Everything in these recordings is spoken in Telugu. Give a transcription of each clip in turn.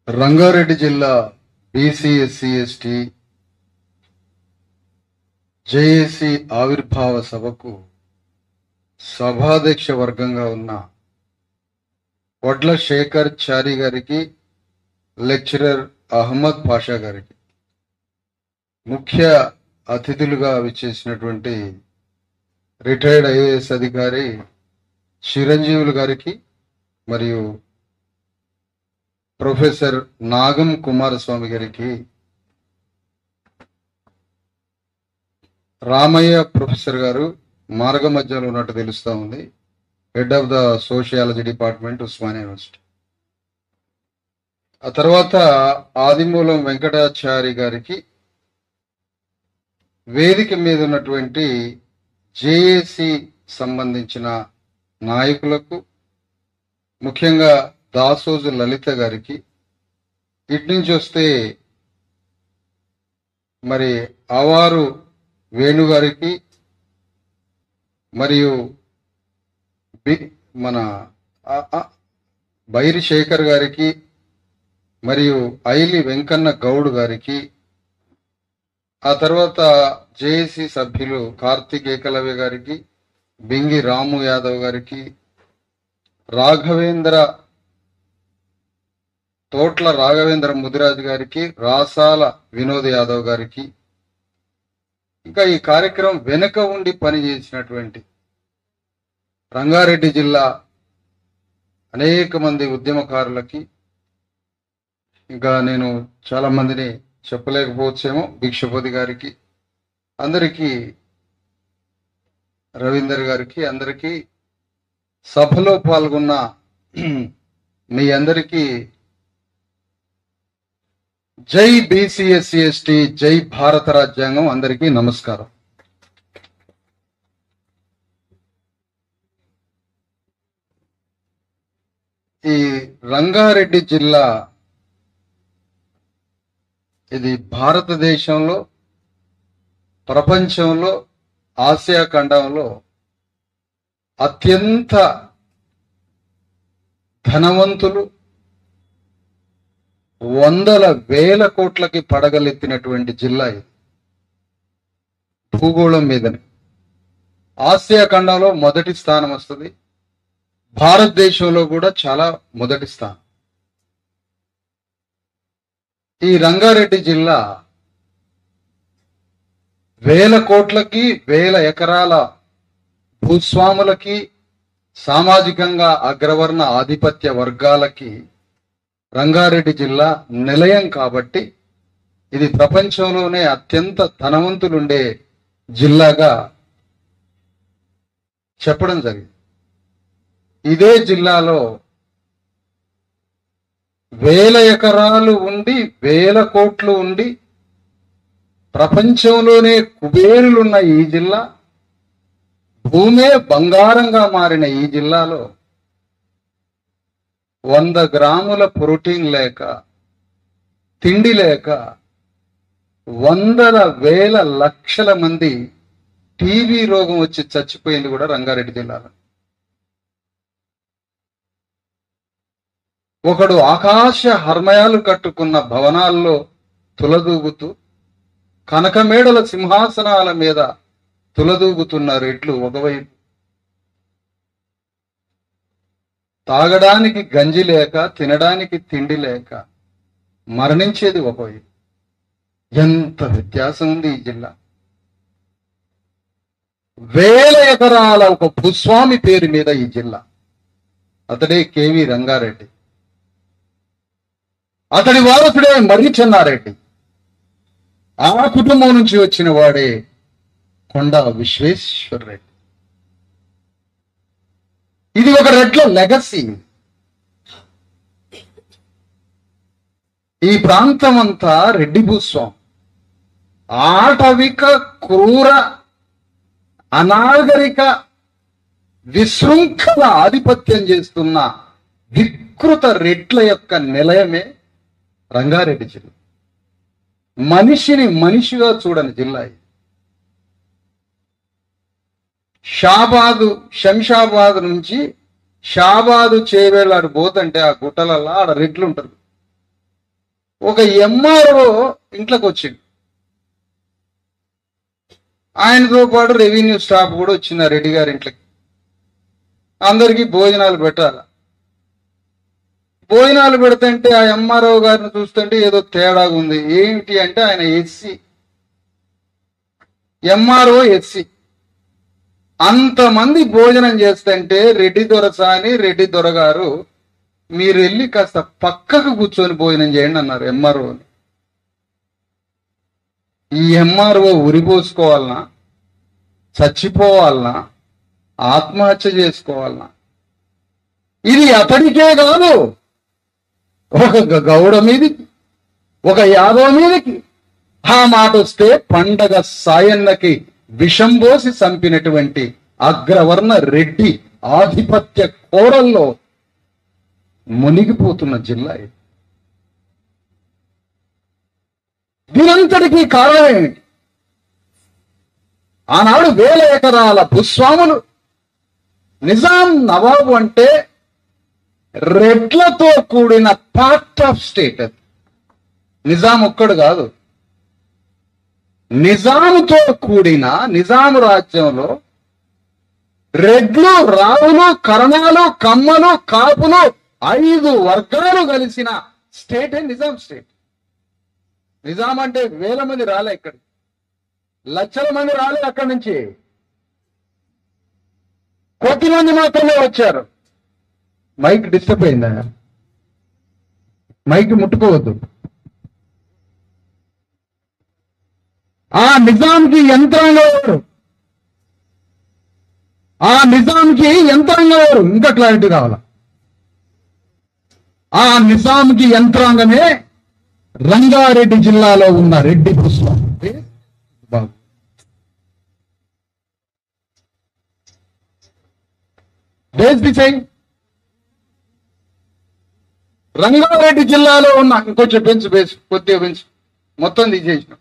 రంగారెడ్డి జిల్లా బీసీ ఎస్సీ ఎస్టీ జేఏసీ ఆవిర్భావ సభకు సభాధ్యక్ష వర్గంగా ఉన్న వడ్ల శేఖర్ చారి గారికి, లెక్చరర్ అహ్మద్ పాషా గారికి, ముఖ్య అతిథులుగా విచ్చేసినటువంటి రిటైర్డ్ ఐఏఎస్ అధికారి చిరంజీవులు గారికి మరియు ప్రొఫెసర్ నాగం కుమారస్వామి గారికి, రామయ్య ప్రొఫెసర్ గారు మార్గ మధ్యలో ఉన్నట్టు తెలుస్తూ ఉంది, head of the sociology department Osmania university. ఆ తర్వాత ఆదిమూలం వెంకటాచారి గారికి, వేదిక మీద ఉన్నటువంటి జేఏసీ సంబంధించిన నాయకులకు, ముఖ్యంగా దాసోజు లలిత గారికి, ఇటు నుంచి వస్తే మరి అవారు వేణు గారికి, మరియు మన బైరి శేఖర్ గారికి, మరియు ఐలి వెంకన్న గౌడ్ గారికి, ఆ తర్వాత జేఏసీ సభ్యులు కార్తీక్ ఏకలవ్య గారికి, బింగి రాము యాదవ్ గారికి, తోట్ల రాఘవేంద్ర ముదిరాజు గారికి, రాసాల వినోద్ యాదవ్ గారికి, ఇంకా ఈ కార్యక్రమం వెనుక ఉండి పనిచేసినటువంటి రంగారెడ్డి జిల్లా అనేక మంది ఉద్యమకారులకి, ఇంకా నేను చాలా మందిని చెప్పలేకపోవచ్చేమో, భిక్షపతి గారికి, అందరికీ, రవీందర్ గారికి, అందరికీ, సభలో పాల్గొన్న మీ అందరికీ జై బీసీ ఎస్సీ ఎస్టీ, జై భారత రాజ్యాంగం. అందరికీ నమస్కారం. ఈ రంగారెడ్డి జిల్లా ఇది భారతదేశంలో, ప్రపంచంలో, ఆసియా ఖండంలో అత్యంత ధనవంతులు, వందల వేల కోట్లకి పడగలెత్తినటువంటి జిల్లా ఇది. భూగోళం మీదని ఆసియా ఖండంలో మొదటి స్థానం వస్తుంది, భారతదేశంలో కూడా చాలా మొదటి స్థానం. ఈ రంగారెడ్డి జిల్లా వేల కోట్లకి, వేల ఎకరాల భూస్వాములకి, సామాజికంగా అగ్రవర్ణ ఆధిపత్య వర్గాలకి రంగారెడ్డి జిల్లా నిలయం కాబట్టి ఇది ప్రపంచంలోనే అత్యంత ధనవంతులుండే జిల్లాగా చెప్పడం జరిగింది. ఇదే జిల్లాలో వేల ఎకరాలు ఉండి, వేల కోట్లు ఉండి, ప్రపంచంలోనే కుబేరులున్న ఈ జిల్లా, భూమే బంగారంగా మారిన ఈ జిల్లాలో 100 గ్రాముల ప్రోటీన్ లేక, తిండి లేక, వందల వేల లక్షల మంది టీబీ రోగం వచ్చి చచ్చిపోయింది కూడా రంగారెడ్డి జిల్లాలో. ఒకడు ఆకాశ హర్మయాలు కట్టుకున్న భవనాల్లో తులదూగుతూ, కనకమేడల సింహాసనాల మీద తులదూగుతున్న రెట్లు ఒకవైపు, తాగడానికి గంజి లేక, తినడానికి తిండి లేక మరణించేది ఒకవైపు. ఎంత వ్యత్యాసం ఉంది ఈ జిల్లా. వేల ఎకరాల ఒక భూస్వామి పేరు మీద ఈ జిల్లా. అతడే కేవి రంగారెడ్డి. అతడి వారసుడే మర్రి చెన్నారెడ్డి. ఆ కుటుంబం నుంచి వచ్చిన వాడే కొండా విశ్వేశ్వర రెడ్డి. ఇది ఒక రెడ్ల లెగసీ. ఈ ప్రాంతం అంతా రెడ్డి భూస్వామి. ఆటవిక, క్రూర, అనాగరిక, విశృంఖల ఆధిపత్యం చేస్తున్న వికృత రెడ్ల యొక్క నిలయమే రంగారెడ్డి జిల్లా. మనిషిని మనిషిగా చూడని జిల్లా ఇది. శంషాబాద్ నుంచి షాబాదు చేవేళ్ళాడు పోతంటే ఆ గుట్టలల్లో ఆడ రెడ్లు ఉంటారు. ఒక ఎంఆర్ఓ ఇంట్లోకి వచ్చింది. ఆయనతో పాటు రెవెన్యూ స్టాఫ్ కూడా వచ్చింది ఆ రెడ్డి గారి ఇంట్లోకి. అందరికీ భోజనాలు పెట్టాలి. భోజనాలు పెడుతుంటే ఆ ఎంఆర్ఓ గారిని చూస్తుంటే ఏదో తేడాగా ఉంది. ఏంటి అంటే ఆయన ఎస్సీ, ఎంఆర్ఓ ఎస్సీ. అంతమంది భోజనం చేస్తుంటే రెడ్డి దొరసాని రెడ్డి దొరగారు మీరు వెళ్ళి కాస్త పక్కకు కూర్చొని భోజనం చేయండి అన్నారు ఎంఆర్ఓని. ఈ ఎంఆర్ఓ ఉరిపోసుకోవాలనా, చచ్చిపోవాలనా, ఆత్మహత్య చేసుకోవాలనా? ఇది అతడికే కాదు, ఒక గౌడ మీదకి, ఒక యాదవ్ మీదకి ఆ మాట వస్తే పండగ సాయన్నకి విషం పోసి చంపినటువంటి అగ్రవర్ణ రెడ్డి ఆధిపత్య కోరల్లో మునిగిపోతున్న జిల్లా ఇది. దీనంతటికీ కారణం ఏమిటి? ఆనాడు 1000 ఎకరాల భూస్వాములు, నిజాం నవాబు అంటే రెడ్లతో కూడిన పార్ట్ ఆఫ్ స్టేట్. అది నిజాం ఒక్కడు కాదు, నిజాముతో కూడిన నిజాం రాజ్యంలో రెడ్లు, రావులు, కరణాలు, కమ్మలు, కాపులు 5 వర్గాలు కలిసిన స్టేటే నిజాం స్టేట్. నిజాం అంటే 1000 మంది రాలే, ఇక్కడ లక్షల మంది రాలే, అక్కడి నుంచి కొద్ది మంది మాత్రమే వచ్చారు. మైక్ డిస్టర్బ్ అయిందా? మైక్ ముట్టుకోవద్దు. ఆ నిజాంకి యంత్రాంగం ఎవరు? ఆ నిజాంకి యంత్రాంగం ఎవరు? ఇంకా క్లారిటీ కావాలా? ఆ నిజాంకి యంత్రాంగమే రంగారెడ్డి జిల్లాలో ఉన్న రెడ్డి భూస్వామి. బాబు బేస్ డిసైన్ రంగారెడ్డి జిల్లాలో ఉన్న, ఇంకొంచెం పెంచు, బేస్ కొద్దిగా పెంచు, మొత్తం తీసేసినాం.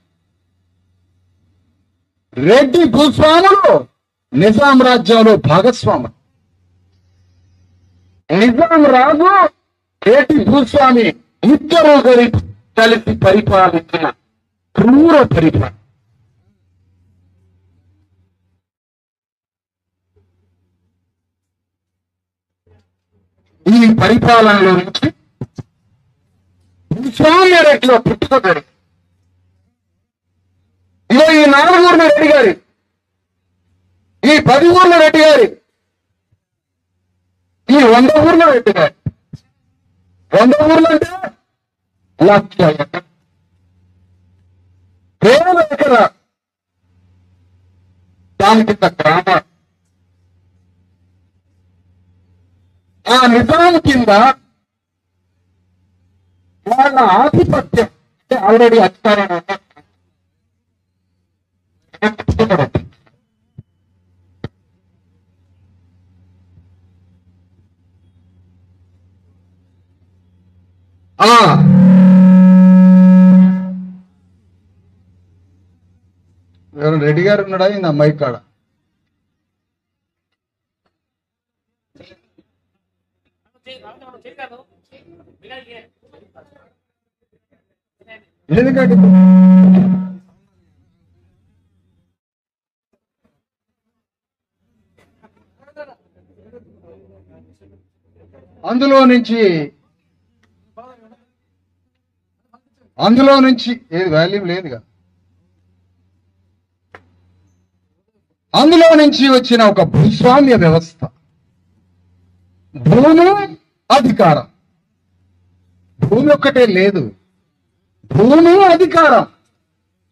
రెడ్డి భూస్వాములు నిజాం రాజ్యంలో భాగస్వాములు. నిజాం రాజు, రెడ్డి భూస్వామి ఇద్దరు కలిసి పరిపాలించిన క్రూర పరిపాలన. ఈ పరిపాలనలో నుంచి భూస్వామ్య రెడ్డిలో పుట్టుకడి ఈ 4 ఊర్ల రెడ్డి గారి, ఈ 10 ఊర్ల రెడ్డి గారి, ఈ 100 ఊర్ల రెడ్డి గారి. 100 ఊర్లు అంటే 1,00,000 ఎకరాలు, 1000 ఎకరాలు. దాని కింద గ్రామాలు. ఆ నిజాం కింద వాళ్ళ ఆధిపత్యం అంటే ఆల్రెడీ అధికారం ఉన్న ఎవరు రెడ్డి గారు ఉన్నాడా ఈ అమ్మాయి కాడ? ఎందుకంటే అందులో నుంచి ఏది వాల్యూమ్ లేదుగా. అందులో నుంచి వచ్చిన ఒక భూస్వామ్య వ్యవస్థ, భూమి అధికారం. భూమి ఒక్కటే లేదు, భూమి అధికారం.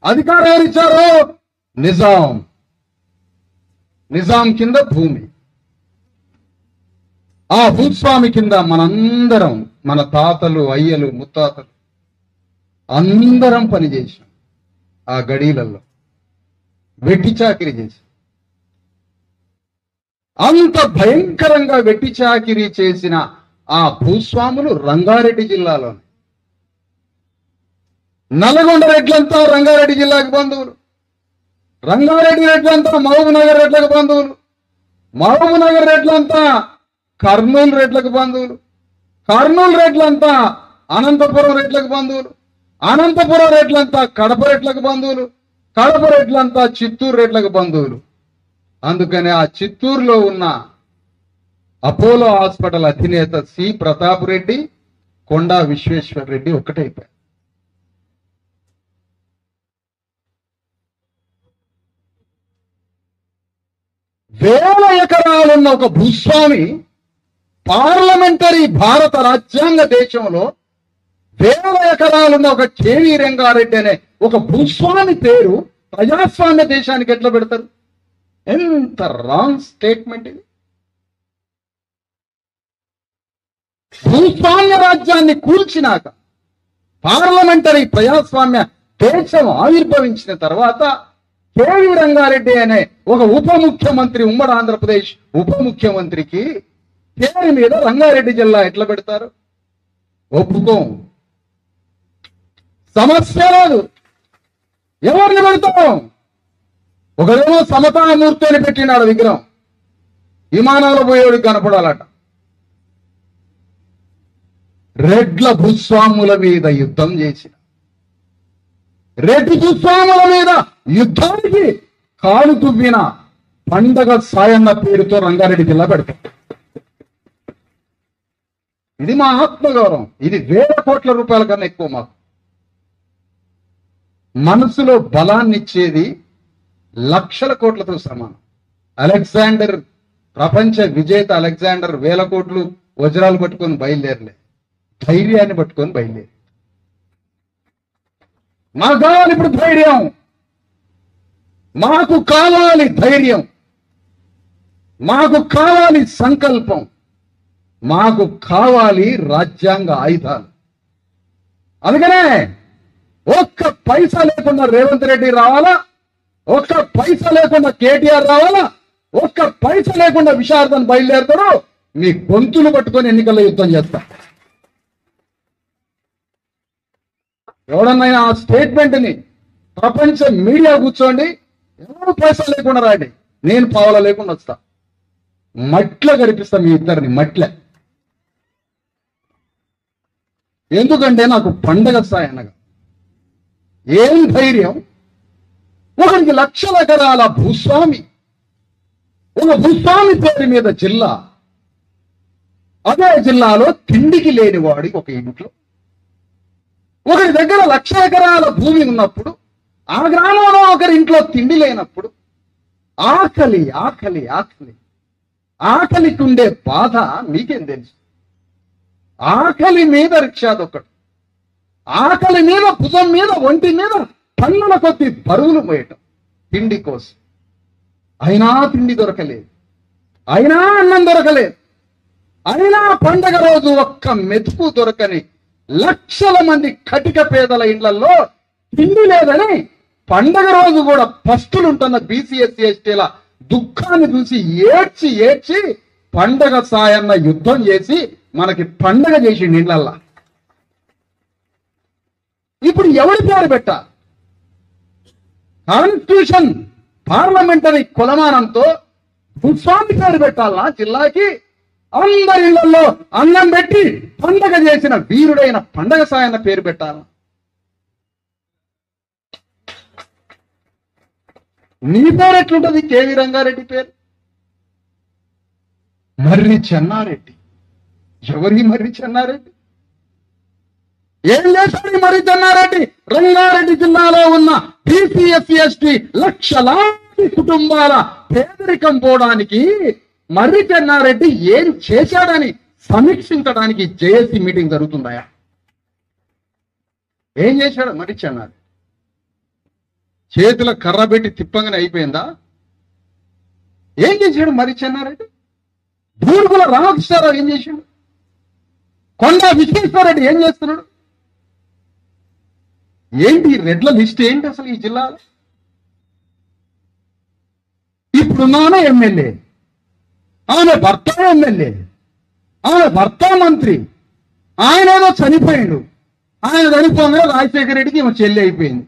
అధికారం ఎవరిచ్చారో? నిజాం. నిజాం కింద భూమి. ఆ భూస్వామి కింద మనందరం, మన తాతలు, అయ్యలు, ముత్తాతలు అందరం పనిచేసాం. ఆ గడీలలో వెట్టి చాకిరీ చేసి, అంత భయంకరంగా వెట్టి చాకిరీ చేసిన ఆ భూస్వాములు రంగారెడ్డి జిల్లాలోనే. నల్గొండ రెడ్లంతా రంగారెడ్డి జిల్లాకి బంధువులు, రంగారెడ్డి రెడ్లంతా మహబూబ్ నగర్ రెడ్లకు బంధువులు, మహబూబ్ నగర్ రెడ్లంతా కర్నూలు రెడ్లకు బంధువులు, కర్నూలు రెడ్లంతా అనంతపురం రెడ్లకు బంధువులు, అనంతపురం రెడ్లంతా కడప రెడ్లకు బంధువులు, కడప రెడ్లంతా చిత్తూరు రెడ్లకు బంధువులు. అందుకని ఆ చిత్తూరులో ఉన్న అపోలో హాస్పిటల్ అధినేత సి ప్రతాప్ రెడ్డి, కొండా విశ్వేశ్వర్ రెడ్డి ఒక్కటైపోయారు. వేల ఎకరాలున్న ఒక భూస్వామి పార్లమెంటరీ భారత రాజ్యాంగ దేశంలో వేల ఎకరాలున్న ఒక కేవీ రంగారెడ్డి అనే ఒక భూస్వామి పేరు ప్రజాస్వామ్య దేశానికి ఎట్లా పెడతారు? ఎంత రాంగ్ స్టేట్మెంట్ ఇది. భూస్వామ్య రాజ్యాన్ని కూల్చినాక పార్లమెంటరీ ప్రజాస్వామ్య దేశం ఆవిర్భవించిన తర్వాత కేవీ రంగారెడ్డి అనే ఒక ఉప ముఖ్యమంత్రి, ఉమ్మడి ఆంధ్రప్రదేశ్ ఉప ముఖ్యమంత్రికి పేరు మీద రంగారెడ్డి జిల్లా ఎట్లా పెడతారు? ఒప్పుకోం. సమస్య లేదు. ఎవరిని పెడతాం? ఒకరేమో సమతామూర్తి అని పెట్టినాడు విగ్రహం, విమానాలు పోయేవాడికి కనపడాలట. రెడ్ల భూస్వాముల మీద యుద్ధం చేసిన, రెడ్డి భూస్వాముల మీద యుద్ధానికి కాలు తువ్విన పండగ సాయన్న పేరుతో రంగారెడ్డి జిల్లా పెడతాం. ఇది మా ఆత్మగౌరవం. ఇది వేల కోట్ల రూపాయల కన్నా ఎక్కువ. మాకు మనసులో బలాన్ని ఇచ్చేది లక్షల కోట్లతో సమానం. అలెగ్జాండర్, ప్రపంచ విజేత అలెగ్జాండర్ వేల కోట్లు వజ్రాలు పట్టుకొని బయలుదేరలే, ధైర్యాన్ని పట్టుకొని బయలుదేరి. మాకు కావాలి ఇప్పుడు ధైర్యం, మాకు కావాలి ధైర్యం, మాకు కావాలి సంకల్పం, మాకు కావాలి రాజ్యాంగ ఆయుధాలు. అందుకనే ఒక్క పైసా లేకుండా రేవంత్ రెడ్డి రావాలా, ఒక్క పైసా లేకుండా కేటీఆర్ రావాలా, ఒక్క పైసా లేకుండా విశారదన్ బయలుదేరుతారు. మీ గొంతులు పట్టుకొని ఎన్నికల్లో యుద్ధం చేస్తా. ఎవడన్నా ఆ స్టేట్మెంట్ ని ప్రపంచ మీడియా కూర్చోండి, ఎవరు పైసా లేకుండా రాండి, నేను పావలా లేకుండా వస్తా. మట్ల కనిపిస్తా మీ ఇద్దరిని, మట్ల. ఎందుకంటే నాకు పండగ సాయనగా ఏం ధైర్యం. ఒకరికి లక్షల ఎకరాల భూస్వామి, ఒక భూస్వామి పేరు మీద జిల్లా, అదే జిల్లాలో తిండికి లేనివాడి ఒక ఇంట్లో, ఒకరి దగ్గర లక్ష ఎకరాల భూమి ఉన్నప్పుడు, ఆ గ్రామంలో ఒకరి ఇంట్లో తిండి లేనప్పుడు ఆకలి ఆకలి ఆకలి ఆకలికి ఉండే బాధ మీకేం తెలుసు? ఆకలి మీద రిక్షా దొక్కడు, ఆకలి మీద భుజం మీద ఒంటి మీద టన్నుల కొద్ది బరువులు పోయటం తిండి కోసం. అయినా తిండి దొరకలేదు, అయినా అన్నం దొరకలేదు, అయినా పండగ రోజు ఒక్క మెతుకు దొరకని లక్షల మంది కటిక పేదల ఇళ్లలో తిండి లేదని పండగ రోజు కూడా పస్తులుంటున్న బీసీఎస్సీ ఎస్టీల దుఃఖాన్ని చూసి ఏడ్చి ఏడ్చి పండగ సాయన్న యుద్ధం చేసి మనకి పండగ చేసిండు ఇళ్లల్లా. ఇప్పుడు ఎవరి పేరు పెట్టాలి? కాన్స్టిట్యూషన్ పార్లమెంటరీ కులమానంతో భూస్వామి పేరు పెట్టాలనా జిల్లాకి? అందరి ఇళ్లలో అన్నం పెట్టి పండగ చేసిన వీరుడైన పండగ సాయన్న పేరు పెట్టాల? నీ పేరు ఎట్లుంటది? కేవీ రంగారెడ్డి పేరు. మర్రి చెన్నారెడ్డి. ఎవరి మర్రి చెన్నారెడ్డి? ఏం చేశాడు మర్రి చెన్నారెడ్డి? రంగారెడ్డి జిల్లాలో ఉన్న బీసీఎస్సీ ఎస్టీ లక్షలాది కుటుంబాల పేదరికం పోవడానికి మర్రి చెన్నారెడ్డి ఏం చేశాడని సమీక్షించడానికి జేఏసీ మీటింగ్ జరుగుతుందాయా? ఏం చేశాడు మర్రి చెన్నారెడ్డి? చేతుల కర్ర పెట్టి తిప్పంగానే అయిపోయిందా? ఏం చేశాడు మర్రి చెన్నారెడ్డి? బూరుగుల రామకృష్ణారావు ఏం చేశాడు? కొండా విశ్వేశ్వరరెడ్డి ఏం చేస్తున్నాడు? ఏంటి రెడ్ల లిస్ట్ ఏంటి అసలు ఈ జిల్లాలో? ఇప్పుడున్నానే ఎమ్మెల్యే, ఆమె భర్త ఎమ్మెల్యే, ఆమె భర్త మంత్రి, ఆయన ఏదో చనిపోయాడు. ఆయన చనిపోగానే రాజశేఖర రెడ్డికి ఈమె చెల్లి అయిపోయింది.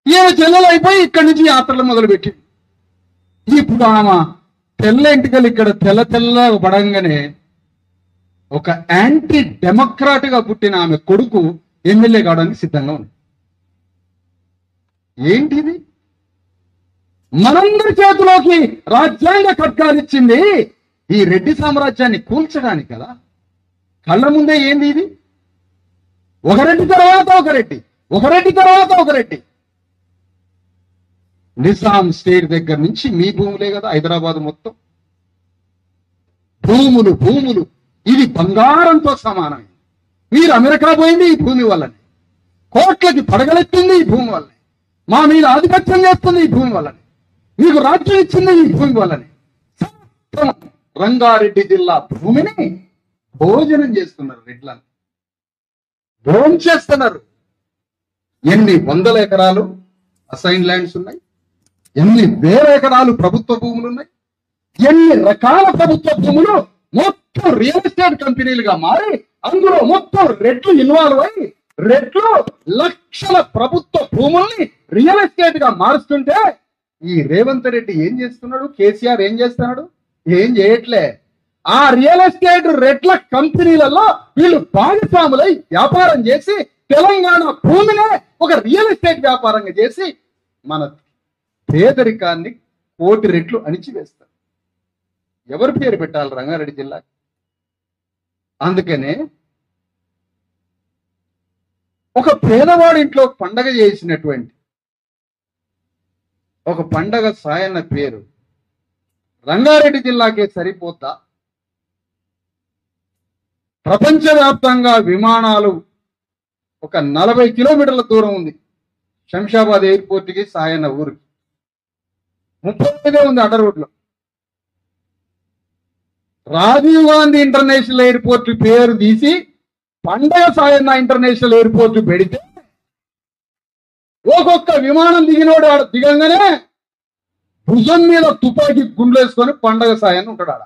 ఈమె చెల్లెలు అయిపోయి ఇక్కడి నుంచి యాత్రలు మొదలుపెట్టి ఇప్పుడు ఆమె తెల్ల ఇంటికలు ఇక్కడ తెల్ల తెల్ల పడంగానే ఒక యాంటీ డెమోక్రాట్ గా పుట్టిన ఆమె కొడుకు ఎమ్మెల్యే కావడానికి సిద్ధంగా ఉంది. ఏంటిది? మనందరి చేతిలోకి రాజ్యాంగ ఖడ్గాలు ఇచ్చింది ఈ రెడ్డి సామ్రాజ్యాన్ని కూల్చడానికి కదా. కళ్ళ ముందే ఏంది ఇది? ఒక రెడ్డి తర్వాత ఒక రెడ్డి, ఒక రెడ్డి తర్వాత ఒక రెడ్డి. నిజాం స్టేట్ దగ్గర నుంచి మీ భూములే కదా హైదరాబాద్ మొత్తం. భూములు భూములు ఇది బంగారంతో సమానమే. మీరు అమెరికా పోయింది ఈ భూమి వల్లనే, కోట్లకి పడగలెత్తింది ఈ భూమి వల్లనే, మా మీద ఆధిపత్యం చేస్తుంది ఈ భూమి వల్లనే, మీకు రాజ్యం ఇచ్చింది ఈ భూమి వల్లనే. రంగారెడ్డి జిల్లా భూమిని భోజనం చేస్తున్నారు రెడ్లను, భోజనం చేస్తున్నారు. ఎన్ని వందల ఎకరాలు అసైన్ ల్యాండ్స్ ఉన్నాయి, ఎన్ని వేల ఎకరాలు ప్రభుత్వ భూములు ఉన్నాయి, ఎన్ని రకాల ప్రభుత్వ భూములు మొత్తం రియల్ ఎస్టేట్ కంపెనీలుగా మారి అందులో మొత్తం రెడ్లు ఇన్వాల్వ్ అయి రెడ్లు లక్షల ప్రభుత్వ భూముల్ని రియల్ ఎస్టేట్ గా మారుస్తుంటే ఈ రేవంత్ రెడ్డి ఏం చేస్తున్నాడు? కేసీఆర్ ఏం చేస్తున్నాడు? ఏం చేయట్లే. ఆ రియల్ ఎస్టేట్ రెడ్ల కంపెనీలలో వీళ్ళు భాగస్వాములై వ్యాపారం చేసి తెలంగాణ భూమినే ఒక రియల్ ఎస్టేట్ వ్యాపారంగా చేసి మన పేదరికాన్ని కోటి రెట్లు అణిచివేస్తారు. ఎవరు పేరు పెట్టాలి రంగారెడ్డి జిల్లా? అందుకనే ఒక పేదవాడి ఇంట్లో పండగ చేసినటువంటి ఒక పండగ సాయన్న పేరు రంగారెడ్డి జిల్లాకే సరిపోద్దా? ప్రపంచవ్యాప్తంగా విమానాలు ఒక 40 కిలోమీటర్ల దూరం ఉంది శంషాబాద్ ఎయిర్పోర్ట్కి సాయన్న ఊరికి, 35 ఉంది అడ్డ రోడ్లో. రాజీవ్ గాంధీ ఇంటర్నేషనల్ ఎయిర్పోర్ట్ పేరు తీసి పండగ సాయన్న ఇంటర్నేషనల్ ఎయిర్పోర్ట్ పెడితే ఒక్కొక్క విమానం దిగినోడు ఆడ దిగంగానే భుజం మీద తుపాకీ గుండ్లేసుకొని పండగ సాయన్న ఉంటాడు ఆడ.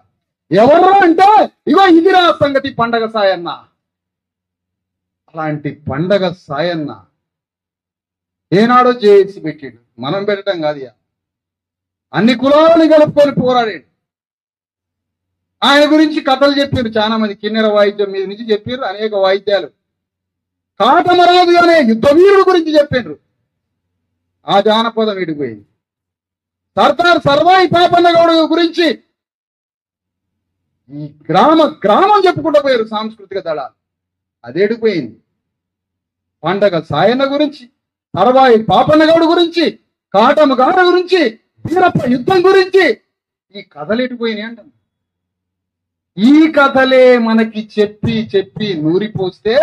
ఎవరు అంటే ఇగో ఇదిరా సంగతి పండగ సాయన్న. అలాంటి పండగ సాయన్న ఏనాడో జేఏసీ పెట్టాడు, మనం పెట్టడం కాదు. అన్ని కులాలను కలుపుకొని పోరాడాడు. ఆయన గురించి కథలు చెప్పారు చాలా మంది, కిన్నెర వాయిద్యం మీద నుంచి చెప్పారు అనేక వాయిద్యాలు. కాటమరాజు అనే యుద్ధ వీరుడు గురించి చెప్పారు, ఆ జానపదం ఇడిపోయింది. సర్దార్ సర్వాయి పాపన్న గౌడ గురించి ఈ గ్రామం చెప్పుకుంటూ పోయారు సాంస్కృతిక దళాలు, అది ఎడిపోయింది. పండగ సాయన్న గురించి, సర్వాయి పాపన్న గౌడ గురించి, కాటమ గార గురించి, వీరప్ప యుద్ధం గురించి ఈ కథలు ఎడిపోయినాయి అంట. ఈ కథలే మనకి చెప్పి చెప్పి నూరిపోస్తే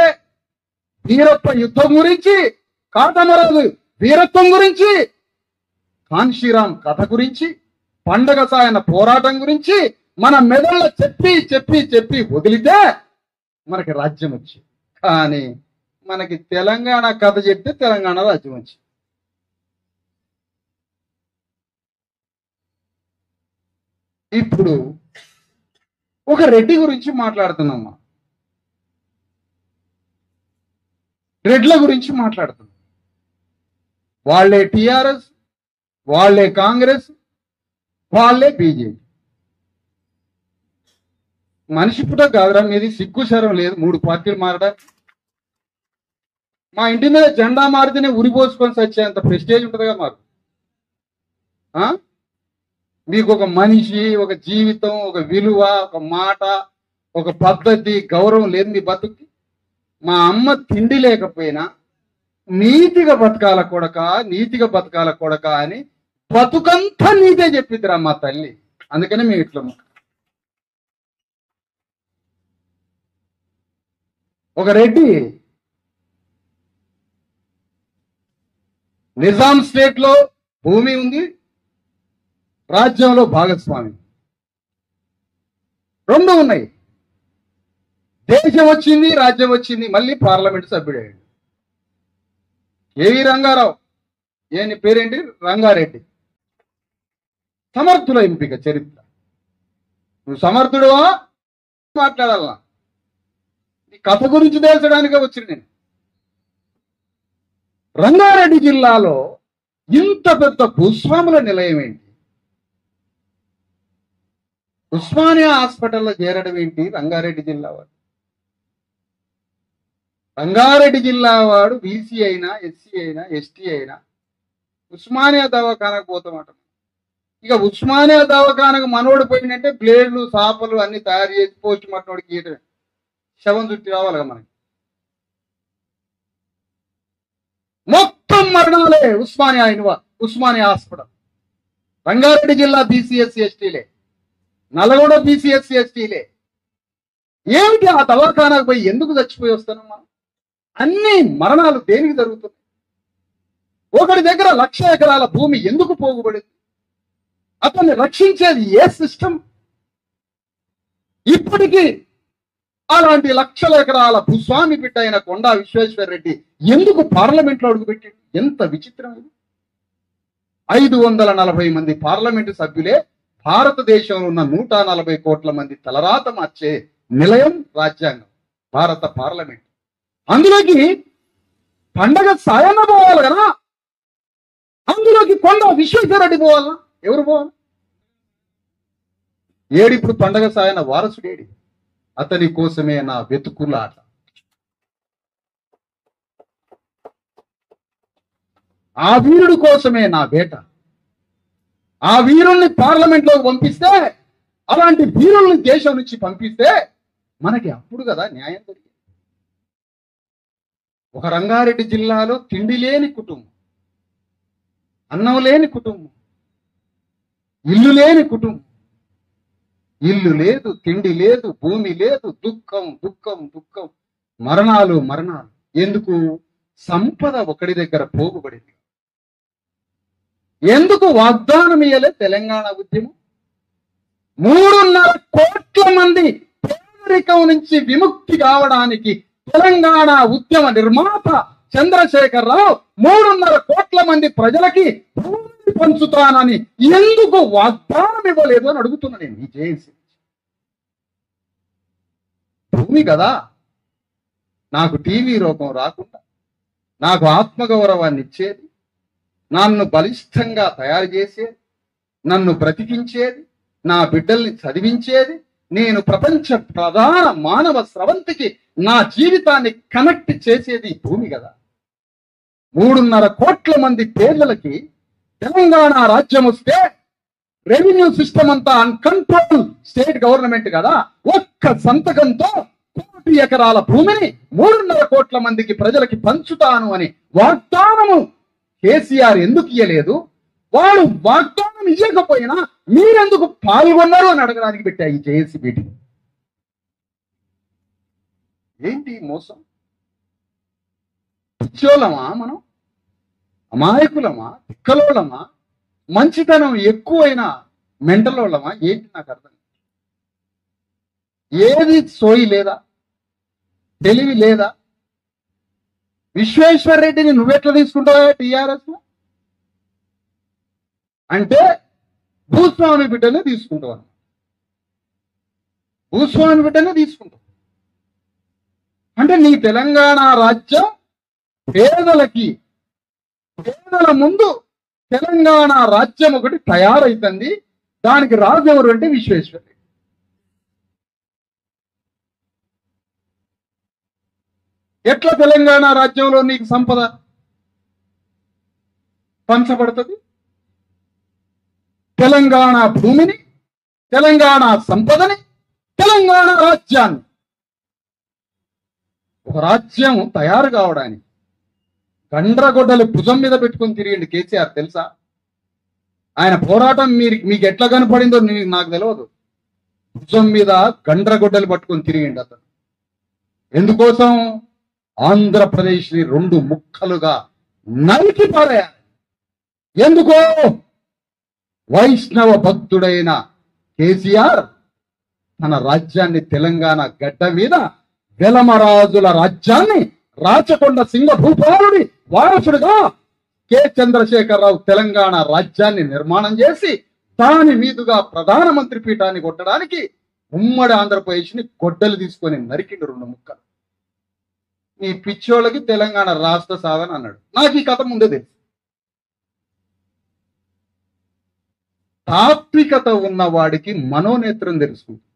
వీరప్ప యుద్ధం గురించి, కాటమరాజు వీరత్వం గురించి, కాన్షీరాం కథ గురించి, పండగ సాయన పోరాటం గురించి మన మెదళ్ళ చెప్పి చెప్పి చెప్పి వదిలితే మనకి రాజ్యం వచ్చింది. కానీ మనకి తెలంగాణ కథ చెప్తే తెలంగాణ రాజ్యం వచ్చింది. ఇప్పుడు ఒక రెడ్డి గురించి మాట్లాడుతున్నామ్మా, రెడ్ల గురించి మాట్లాడుతున్నాం. వాళ్ళే టిఆర్ఎస్, వాళ్ళే కాంగ్రెస్, వాళ్ళే బీజేపీ. మనిషి పుట్ట కాదురా మీది, సిగ్గు శరం లేదు 3 పార్టీలు మారడానికి. మా ఇంటి మీద జెండా మారితేనే ఉరిపోసుకొని సచ్చేంత ప్రెస్టేజ్ ఉంటుందిగా మాకు. మీకు ఒక మనిషి, ఒక జీవితం, ఒక విలువ, ఒక మాట, ఒక పద్ధతి, గౌరవం లేదు మీ బతుక్కి. మా అమ్మ తిండి లేకపోయినా నీతిగా బతకాల కొడక, నీతిగా బతకాల కొడక అని బతుకంతా నీతే చెప్పిద్దిరా మా తల్లి. అందుకని మేము ఇట్లా. ఒక రెడ్డి నిజాం స్టేట్ లో భూమి ఉంది, రాజ్యంలో భాగస్వామి, 2 ఉన్నాయి. దేశం వచ్చింది, రాజ్యం వచ్చింది, మళ్ళీ పార్లమెంట్ సభ్యుడయ్యాడు. ఏవి రంగారావు, ఏని పేరేంటి, రంగారెడ్డి. సమర్థుల ఎంపిక చరిత్ర. నువ్వు సమర్థుడువా మాట్లాడాలా? ఈ కథ గురించి తెలుసడానికే వచ్చింది నేను. రంగారెడ్డి జిల్లాలో ఇంత పెద్ద భూస్వాముల నిలయం ఏంటి? ఉస్మానియా హాస్పిటల్లో చేరడం ఏంటి రంగారెడ్డి జిల్లా వారు? రంగారెడ్డి జిల్లా వాడు బీసీ అయినా, ఎస్సీ అయినా, ఎస్టీ అయినా ఉస్మానియా దవాఖానకు పోతామట. ఇక ఉస్మానియా దవాఖానకు మనోడు పోయినంటే బ్లేడ్లు, సాపలు అన్ని తయారు చేసి పోస్ట్ మార్టం గీయటమే. శవం చుట్టి రావాలిగా మనకి. మొత్తం మరణాలే ఉస్మానియా హాస్పిటల్. రంగారెడ్డి జిల్లా బీసీఎస్సీ ఎస్టీలే, నల్గొండ బీసీఎస్సీ ఎస్టీలే. ఏమిటి ఆ దవాఖానకు పోయి ఎందుకు చచ్చిపోయి వస్తున్నాం మనం? అన్ని మరణాలు దేనికి జరుగుతున్నాయి? ఒకటి దగ్గర 1,00,000 ఎకరాల భూమి ఎందుకు పోగుబడింది? అతన్ని రక్షించేది ఏ సిస్టమ్? ఇప్పటికీ అలాంటి 1,00,000 ఎకరాల భూస్వామి బిడ్డ అయిన కొండా విశ్వేశ్వరరెడ్డి ఎందుకు పార్లమెంట్లో అడుగుపెట్టాడు? ఎంత విచిత్రం ఇది! 540 మంది పార్లమెంటు సభ్యులే భారతదేశంలో ఉన్న 140 కోట్ల మంది తలరాత మార్చే నిలయం రాజ్యాంగం, భారత పార్లమెంట్. అందులోకి పండగ సాయన్న పోవాలి కదా, అందులోకి కొండ విశ్వేశ్వరరెడ్డి పోవాలా? ఎవరు పోవాలి? ఏడిప్పుడు పండగ సాయన్న వారసుడేడి? అతని కోసమే నా వెతుకులాట. ఆ వీరుడి కోసమే నా వేట. ఆ వీరుల్ని పార్లమెంట్లోకి పంపిస్తే, అలాంటి వీరుల్ని దేశం నుంచి పంపిస్తే మనకి అప్పుడు కదా న్యాయం జరిగింది. ఒక రంగారెడ్డి జిల్లాలో తిండి లేని కుటుంబం, అన్నం లేని కుటుంబం, ఇల్లు లేని కుటుంబం, ఇల్లు లేదు, తిండి లేదు, భూమి లేదు, దుఃఖం దుఃఖం దుఃఖం, మరణాలు మరణాలు. ఎందుకు? సంపద ఒకడి దగ్గర పోగుబడింది. ఎందుకు వాగ్దానం ఇయ్యలే తెలంగాణ ఉద్యమం? 3.5 కోట్ల మంది పేదరికం నుంచి విముక్తి కావడానికి తెలంగాణ ఉద్యమ నిర్మాత చంద్రశేఖరరావు 3.5 కోట్ల మంది ప్రజలకి భూమిని పంచుతానని ఎందుకు వాగ్దానం ఇవ్వలేదు అని అడుగుతున్నా నేను. ఈ జేఏసీ భూమి కదా నాకు టీవీ రోగం రాకుండా, నాకు ఆత్మగౌరవాన్ని ఇచ్చేది, నన్ను బలిష్టంగా తయారు చేసేది, నన్ను బ్రతికించేది, నా బిడ్డల్ని చదివించేది, నేను ప్రపంచ ప్రధాన మానవ స్రవంతికి నా జీవితాన్ని కనెక్ట్ చేసేది భూమి కదా. 3.5 కోట్ల మంది పేర్లకి తెలంగాణ రాజ్యం వస్తే రెవెన్యూ సిస్టమ్ అంతా అన్కంట్రోల్ స్టేట్ గవర్నమెంట్ కదా. ఒక్క సంతకంతో 1 కోటి ఎకరాల భూమిని 3.5 కోట్ల మందికి ప్రజలకి పంచుతాను అని వాగ్దానము కేసీఆర్ ఎందుకు ఇయ్యలేదు? వాడు వాగ్దానం ఇవ్వకపోయినా మీరెందుకు పాల్గొన్నారు అని అడగడానికి పెట్టా ఈ జేఏసీ మీటింగ్. ఏంటి మోసం? పిచ్చోళ్ళమా మనం? అమాయకులమా? తిక్కలోళ్ళమా? మంచితనం ఎక్కువైనా మెంటలోళ్ళమా? ఏంటి నాకు అర్థం. ఏది సోయి లేదా? తెలివి లేదా? విశ్వేశ్వరరెడ్డిని నువ్వెట్లా తీసుకుంటావా టీఆర్ఎస్ లో? అంటే భూస్వామి బిడ్డనే తీసుకుంటావు అన్న. భూస్వామి బిడ్డనే తీసుకుంటావు అంటే నీ తెలంగాణ రాజ్యం పేదల ముందు తెలంగాణ రాజ్యం ఒకటి తయారైతుంది. దానికి రాజు ఎవరు అంటే విశ్వేశ్వరరెడ్డి. ఎట్లా తెలంగాణ రాజ్యంలో నీకు సంపద పంచబడుతుంది? తెలంగాణ భూమిని, తెలంగాణ సంపదని, తెలంగాణ రాజ్యాన్ని. ఒక రాజ్యం తయారు కావడానికి గండ్రగొడ్డలు భుజం మీద పెట్టుకుని తిరిగిండు కేసీఆర్ తెలుసా? ఆయన పోరాటం మీకు ఎట్లా కనపడిందో నాకు తెలియదు. భుజం మీద గండ్రగొడ్డలు పట్టుకొని తిరిగిండు అతను. ఎందుకోసం? ఆంధ్రప్రదేశ్ని 2 ముక్కలుగా నరికి పారేయాలి. ఎందుకో? వైష్ణవ భక్తుడైన కేసీఆర్ తన రాజ్యాన్ని తెలంగాణ గడ్డ మీద వెలమరాజుల రాజ్యాన్ని రాచకొండ సింగభూపాలుడి వారసుడుగా కె చంద్రశేఖరరావు తెలంగాణ రాజ్యాన్ని నిర్మాణం చేసి దాని మీదుగా ప్రధానమంత్రి పీఠాన్ని కొట్టడానికి ఉమ్మడి ఆంధ్రప్రదేశ్ని గొడ్డలు తీసుకొని నరికిండు 2 ముక్కలు. ఈ పిచ్చోళ్ళకి తెలంగాణ రాష్ట్ర సాధన అన్నాడు. నాకు ఈ కథ ముందే తెలుసు. తాత్వికత ఉన్న వాడికి మనోనేత్రం తెలుసుకుంటుంది.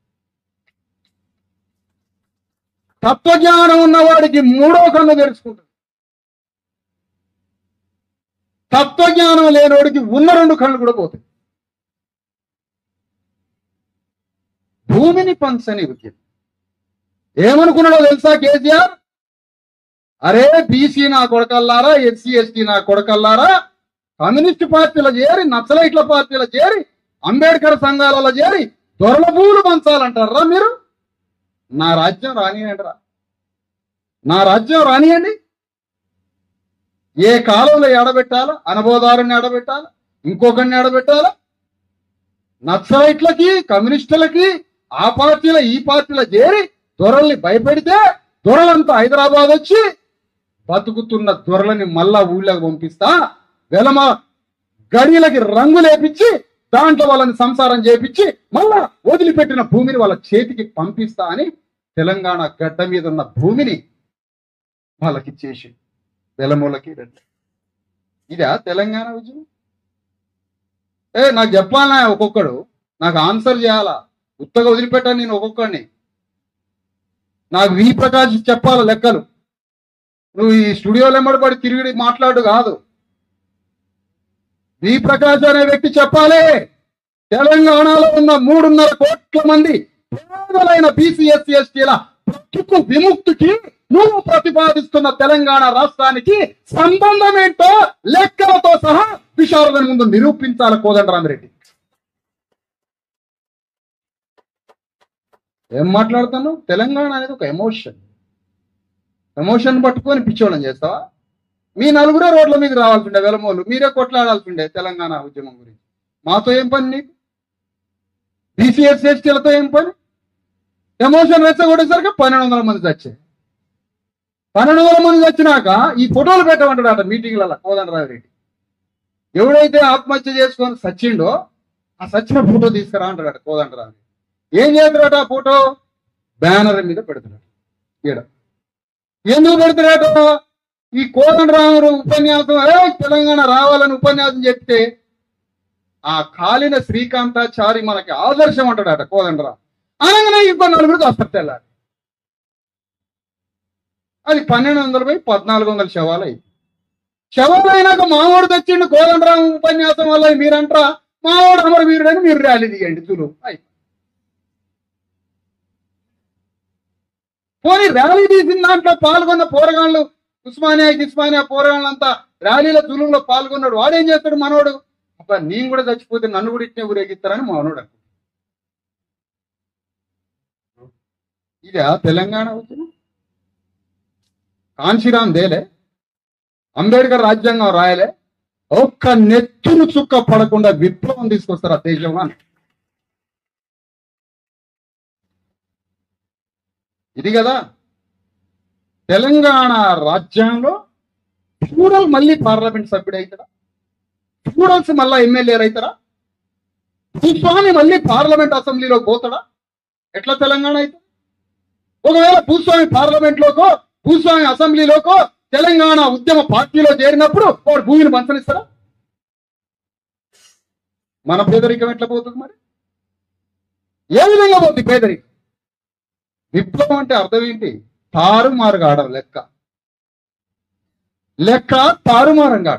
తత్వజ్ఞానం ఉన్నవాడికి మూడో కన్ను తెలుసుకుంటుంది. తత్వజ్ఞానం లేనివాడికి ఉన్న రెండు కళ్ళు కూడా పోతాయి. భూమిని పంచని ఉద్యమం ఏమనుకున్నాడో తెలుసా కేసీఆర్? అరే బీసీ నా కొడకల్లారా, ఎస్సీ ఎస్టీ నా కొడకల్లారా, కమ్యూనిస్ట్ పార్టీలో చేరి, నక్సలైట్ల పార్టీలో చేరి, అంబేద్కర్ సంఘాలలో చేరి దొరల భూములు పంచాలంటారా మీరు? నా రాజ్యం రానియండి రా, నా రాజ్యం రానియండి. ఏ కాలంలో ఎడబెట్టాలా? అనుభవదారుని ఎడబెట్టాలా? ఇంకొకరిని ఎడబెట్టాలా? నక్సలైట్లకి, కమ్యూనిస్టులకి, ఆ పార్టీల ఈ పార్టీల చేరి దొరల్ని భయపెడితే దొరలంతా హైదరాబాద్ వచ్చి బతుకుతున్న దొరలని మళ్ళా ఊళ్ళకి పంపిస్తా, వెలమ గడిలకి రంగులేపించి దాంట్లో వాళ్ళని సంసారం చేపించి మళ్ళా వదిలిపెట్టిన భూమిని వాళ్ళ చేతికి పంపిస్తా అని తెలంగాణ గడ్డ మీద ఉన్న భూమిని వాళ్ళకి చేసి వెలమూలకి రెడ్డి. ఇదా తెలంగాణ ఉద్యమం? నాకు చెప్పాలన్నా ఒక్కొక్కడు నాకు ఆన్సర్ చేయాలా? ఉత్తగా వదిలిపెట్టాను నేను ఒక్కొక్కడిని. నాకు వి ప్రకాష్ చెప్పాల లెక్కలు. నువ్వు ఈ స్టూడియోలో ఎమ్మడిపడి తిరిగి మాట్లాడు కాదు. వి ప్రకాష్ అనే వ్యక్తి చెప్పాలి. తెలంగాణలో ఉన్న 3.5 కోట్ల మంది పేదలైన బీసీ ఎస్సీ ఎస్టీల బ్రతుకు విముక్తికి నువ్వు ప్రతిపాదిస్తున్న తెలంగాణ రాష్ట్రానికి సంబంధం ఏంటో లెక్కలతో సహా విశారద ముందు నిరూపించాలి కోదండరామిరెడ్డి. ఏం మాట్లాడుతాను? తెలంగాణ అనేది ఒక ఎమోషన్. ఎమోషన్ పట్టుకొని పిచ్చోళం చేస్తావా? మీ నలుగురే రోడ్ల మీద రావాల్సిండే వెలమోళ్ళు, మీరే కొట్లాడాల్సిండే తెలంగాణ ఉద్యమం గురించి. మాతో ఏం పని నీకు? బీసీఎస్ ఎస్టీలతో ఏం పని? ఎమోషన్ రెచ్చగొట్టేసరికి 1200 మంది చచ్చాయి. 1200 మంది చచ్చినాక ఈ ఫోటోలు పెట్టమంటాడట మీటింగ్లలో కోదండరామిరెడ్డి. ఎవడైతే ఆత్మహత్య చేసుకొని సచ్చిండో ఆ సచ్చిన ఫోటో తీసుకురా అంటాడట కోదండరామిరెడ్డి. ఏం చేస్తాడట? ఆ ఫోటో బ్యానర్ మీద పెడుతున్నాడు. ఈడ ఎందుకు పెడతాడట? ఈ కోదండరాముడు ఉపన్యాసం తెలంగాణ రావాలని ఉపన్యాసం చెప్తే ఆ కాలిన శ్రీకాంతాచారి మనకి ఆదర్శం అంటాడట కోదండరాము. అనగానే ఇంకో 4 వస్తారు తెల్లారి. అది 1200 పోయి 1400 శవాలు అయింది. శవాలు అయినాక మావాడు తెచ్చిండు కోదండరాము ఉపన్యాసం వల్ల మీరంటారా మావాడు అమరవీరుడని మీరు ర్యాలీ తీయండి తులు అయి. పోనీ ర్యాలీ తీసిన దాంట్లో పాల్గొన్న పోరగాళ్ళు ఉస్మానియా పోరగాళ్ళంతా ర్యాలీల తులులో పాల్గొన్నాడు. వాడేం చేస్తాడు మనోడు? అబ్బా నేను కూడా చచ్చిపోతే నన్ను కూడా ఇట్నే ఊరేగిస్తారని మనోడు అనుకుంటాడు. ఇదా తెలంగాణ ఉద్యమం? కాంశీరాం దేలే, అంబేద్కర్ రాజ్యాంగం రాయలే, ఒక్క నెత్తును చుక్క పడకుండా విప్లవం తీసుకొస్తారు ఆ దేశంలో అని. ఇది కదా తెలంగాణ రాజ్యాంగంలో ఫ్యూడల్ మళ్ళీ పార్లమెంట్ సభ్యుడు అవుతాడా? ఫ్యూడల్స్ మళ్ళా ఎమ్మెల్యేలు అవుతారా? భూస్వామి మళ్ళీ పార్లమెంట్ అసెంబ్లీలోకి పోతాడా? ఎట్లా తెలంగాణ అయితే? ఒకవేళ భూస్వామి పార్లమెంట్ లోకో భూస్వామి అసెంబ్లీలోకో తెలంగాణ ఉద్యమ పార్టీలో చేరినప్పుడు వాడు భూమిని పంచనిస్తారా? మన పేదరికం ఎట్లా పోతుంది మరి? ఏ విధంగా పోతుంది పేదరికం? విప్లవం అంటే అర్థం ఏంటి? తారుమారుగా ఆడడం లెక్క తారుమారంగా.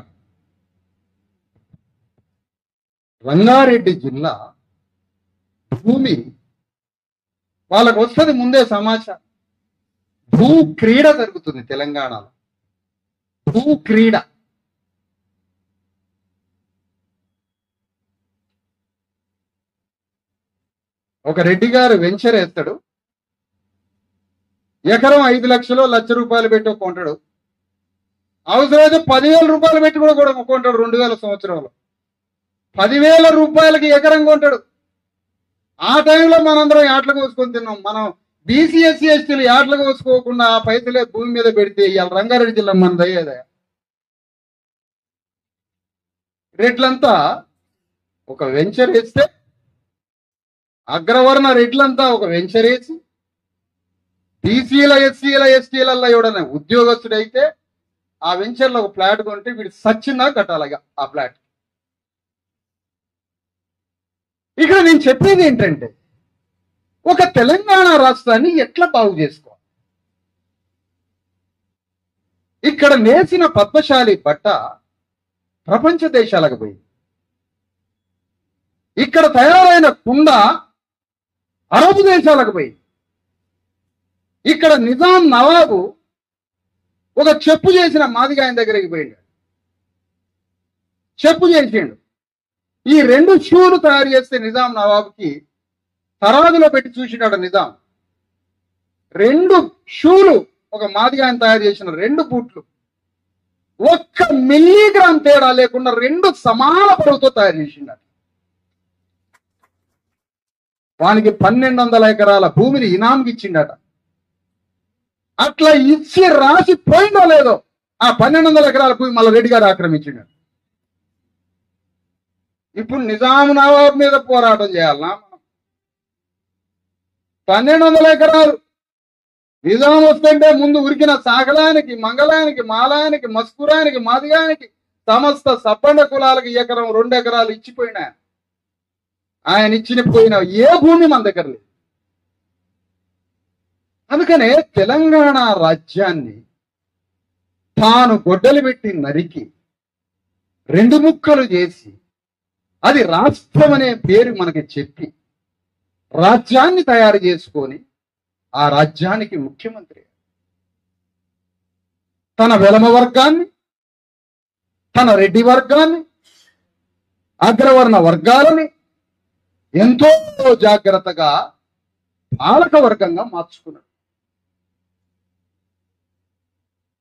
రంగారెడ్డి జిల్లా భూమి వాళ్ళకు వస్తుంది ముందే సమాచారం. భూ క్రీడ జరుగుతుంది తెలంగాణలో. భూ క్రీడ. ఒక రెడ్డి గారు వెంచర్ వేస్తాడు. ఎకరం 5 లక్షలు, 1 లక్ష రూపాయలు పెట్టి కొంటాడు. అవసరమైతే 10,000 రూపాయలు పెట్టి కూడా కొంటాడు. 2000 సంవత్సరంలో 10,000 రూపాయలకి ఎకరం కొంటాడు. ఆ టైంలో మనందరం యాట్లు కోసుకొని తిన్నాం. మనం బీసీ ఎస్సీ ఎస్టీలు యాట్లు కోసుకోకుండా ఆ పైసలే భూమి మీద పెడితే ఇవాళ రంగారెడ్డి జిల్లా మనది అయ్యేదే. రెడ్లంతా ఒక వెంచర్ వేస్తే, అగ్రవర్ణ రెడ్లంతా ఒక వెంచర్ వేసి బీసీల ఎస్సీల ఎస్టీలలో ఎవడన్నా ఉద్యోగస్తుడైతే ఆ వెంచర్లో ఒక ఫ్లాట్ కొంటే వీడు సచ్చిందా కట్టాలిగా ఆ ఫ్లాట్. ఇక్కడ నేను చెప్పేది ఏంటంటే ఒక తెలంగాణ రాష్ట్రాన్ని ఎట్లా బాగు చేసుకోవాలి? ఇక్కడ నేసిన పద్మశాలి బట్ట ప్రపంచ దేశాలకు పోయింది. ఇక్కడ తయారైన కుండ అరబ్ దేశాలకు పోయింది. ఇక్కడ నిజాం నవాబు ఒక చెప్పు చేసిన మాదిగా ఆయన దగ్గరికి పోయిండు. చెప్పు చేసిండు. ఈ 2 షూలు తయారు చేస్తే నిజాం నవాబుకి తరాజులో పెట్టి చూసినాడు నిజాం. 2 షూలు ఒక మాదిగా ఆయన తయారు చేసిన 2 బూట్లు 1 మిల్లీగ్రామ్ తేడా లేకుండా 2 సమాన బరువుతో తయారు చేసిండు. వానికి 1200 ఎకరాల భూమిని ఇనాంకి ఇచ్చిండట. అట్లా ఇచ్చి రాసి పోయిందో లేదో ఆ 1200 ఎకరాల భూమి మళ్ళీ రెడ్డి గారు ఆక్రమించిండు. ఇప్పుడు నిజాం నవాబ్ మీద పోరాటం చేయాలన్నా? 1200 ఎకరాలు నిజాం వస్తుంటే ముందు ఉరికిన సాగలానికి, మంగళానికి, మాలానికి, మస్కురానికి, మాదిగానికి సమస్త సబ్బండ కులాలకు ఎకరం 2 ఎకరాలు ఇచ్చిపోయినా ఆయన ఇచ్చిన పోయిన ఏ భూమి మన దగ్గర లేదు. అందుకనే తెలంగాణ రాజ్యాన్ని తాను గొడ్డలు పెట్టి నరికి 2 ముక్కలు చేసి అది రాష్ట్రం అనే పేరు మనకి చెప్పి రాజ్యాన్ని తయారు చేసుకొని ఆ రాజ్యానికి ముఖ్యమంత్రి తన వెలమ వర్గాన్ని, తన రెడ్డి వర్గాన్ని, అగ్రవర్ణ వర్గాలని ఎంతో జాగ్రత్తగా పాలక వర్గంగా మార్చుకున్నాడు.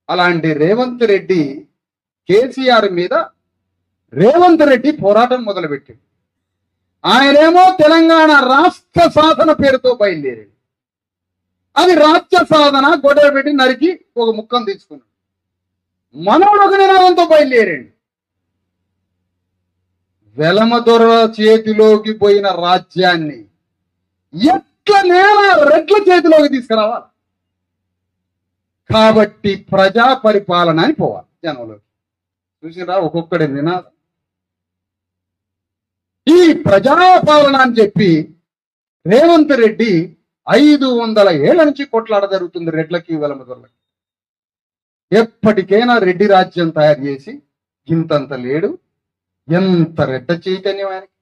అలాంటి రేవంత్ రెడ్డి కేసీఆర్ మీద రేవంత్ రెడ్డి పోరాటం మొదలుపెట్టాడు. ఆయనేమో తెలంగాణ రాష్ట్ర సాధన పేరుతో బయలుదేరాడు. అది రాజ్య సాధన గొడవ పెట్టి నరికి ఒక ముక్కను తీసుకున్నాడు. మనోడు ఒక నినాదంతో బయలుదేరాడు. వెలమదొర చేతిలోకి పోయిన రాజ్యాన్ని ఎట్ల నేల రెడ్ల చేతిలోకి తీసుకురావాలి. కాబట్టి ప్రజా పరిపాలన అని పోవాలి జనంలోకి. చూసిరా ఒక్కొక్కడి నినాదం. ఈ ప్రజాపాలన అని చెప్పి రేవంత్ రెడ్డి 500 ఏళ్ల నుంచి కొట్లాడ జరుగుతుంది రెడ్లకి, వెలమదొరలకి. ఎప్పటికైనా రెడ్డి రాజ్యం తయారు చేసి ఇంతంత లేడు. ఎంత రెడ్డ చైతన్యం ఆయనకి,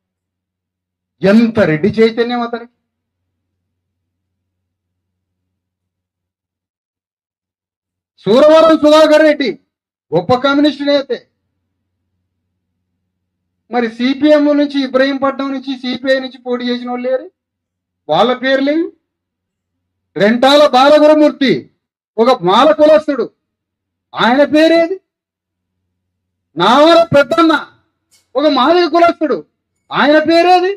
ఎంత రెడ్డి చైతన్యం అతనికి. సూరవరం సుధాకర్ రెడ్డి గొప్ప కమ్యూనిస్టు నేతే. మరి సిపిఎం నుంచి, ఇబ్రహీంపట్నం నుంచి, సిపిఐ నుంచి పోటీ చేసిన వాళ్ళు లేరు, వాళ్ళ పేర్లేవి. రెంటాల బాలగురమూర్తి ఒక మాల కులస్తుడు, ఆయన పేరేది? నావల పెద్దన్న ఒక మాదిగ కులస్తుడు, ఆయన పేరేది?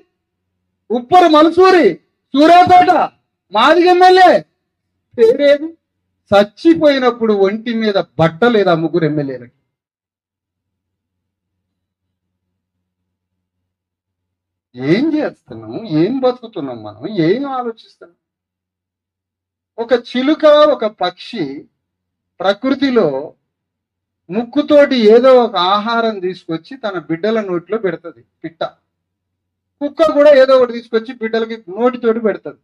ఉప్పరు మల్సూరి సూర్యాపేట మాదిగ ఎమ్మెల్యే పేరేది? చచ్చిపోయినప్పుడు ఒంటి మీద బట్ట లేదా 3 ఎమ్మెల్యేలకి. ఏం చేస్తున్నాం? ఏం బతుకుతున్నాం మనం? ఏం ఆలోచిస్తున్నాం? ఒక చిలుక, ఒక పక్షి ప్రకృతిలో ముక్కుతోటి ఏదో ఒక ఆహారం తీసుకొచ్చి తన బిడ్డల నోటిలో పెడుతుంది. పిట్ట, కుక్క కూడా ఏదో ఒకటి తీసుకొచ్చి బిడ్డలకి నోటితోటి పెడుతుంది.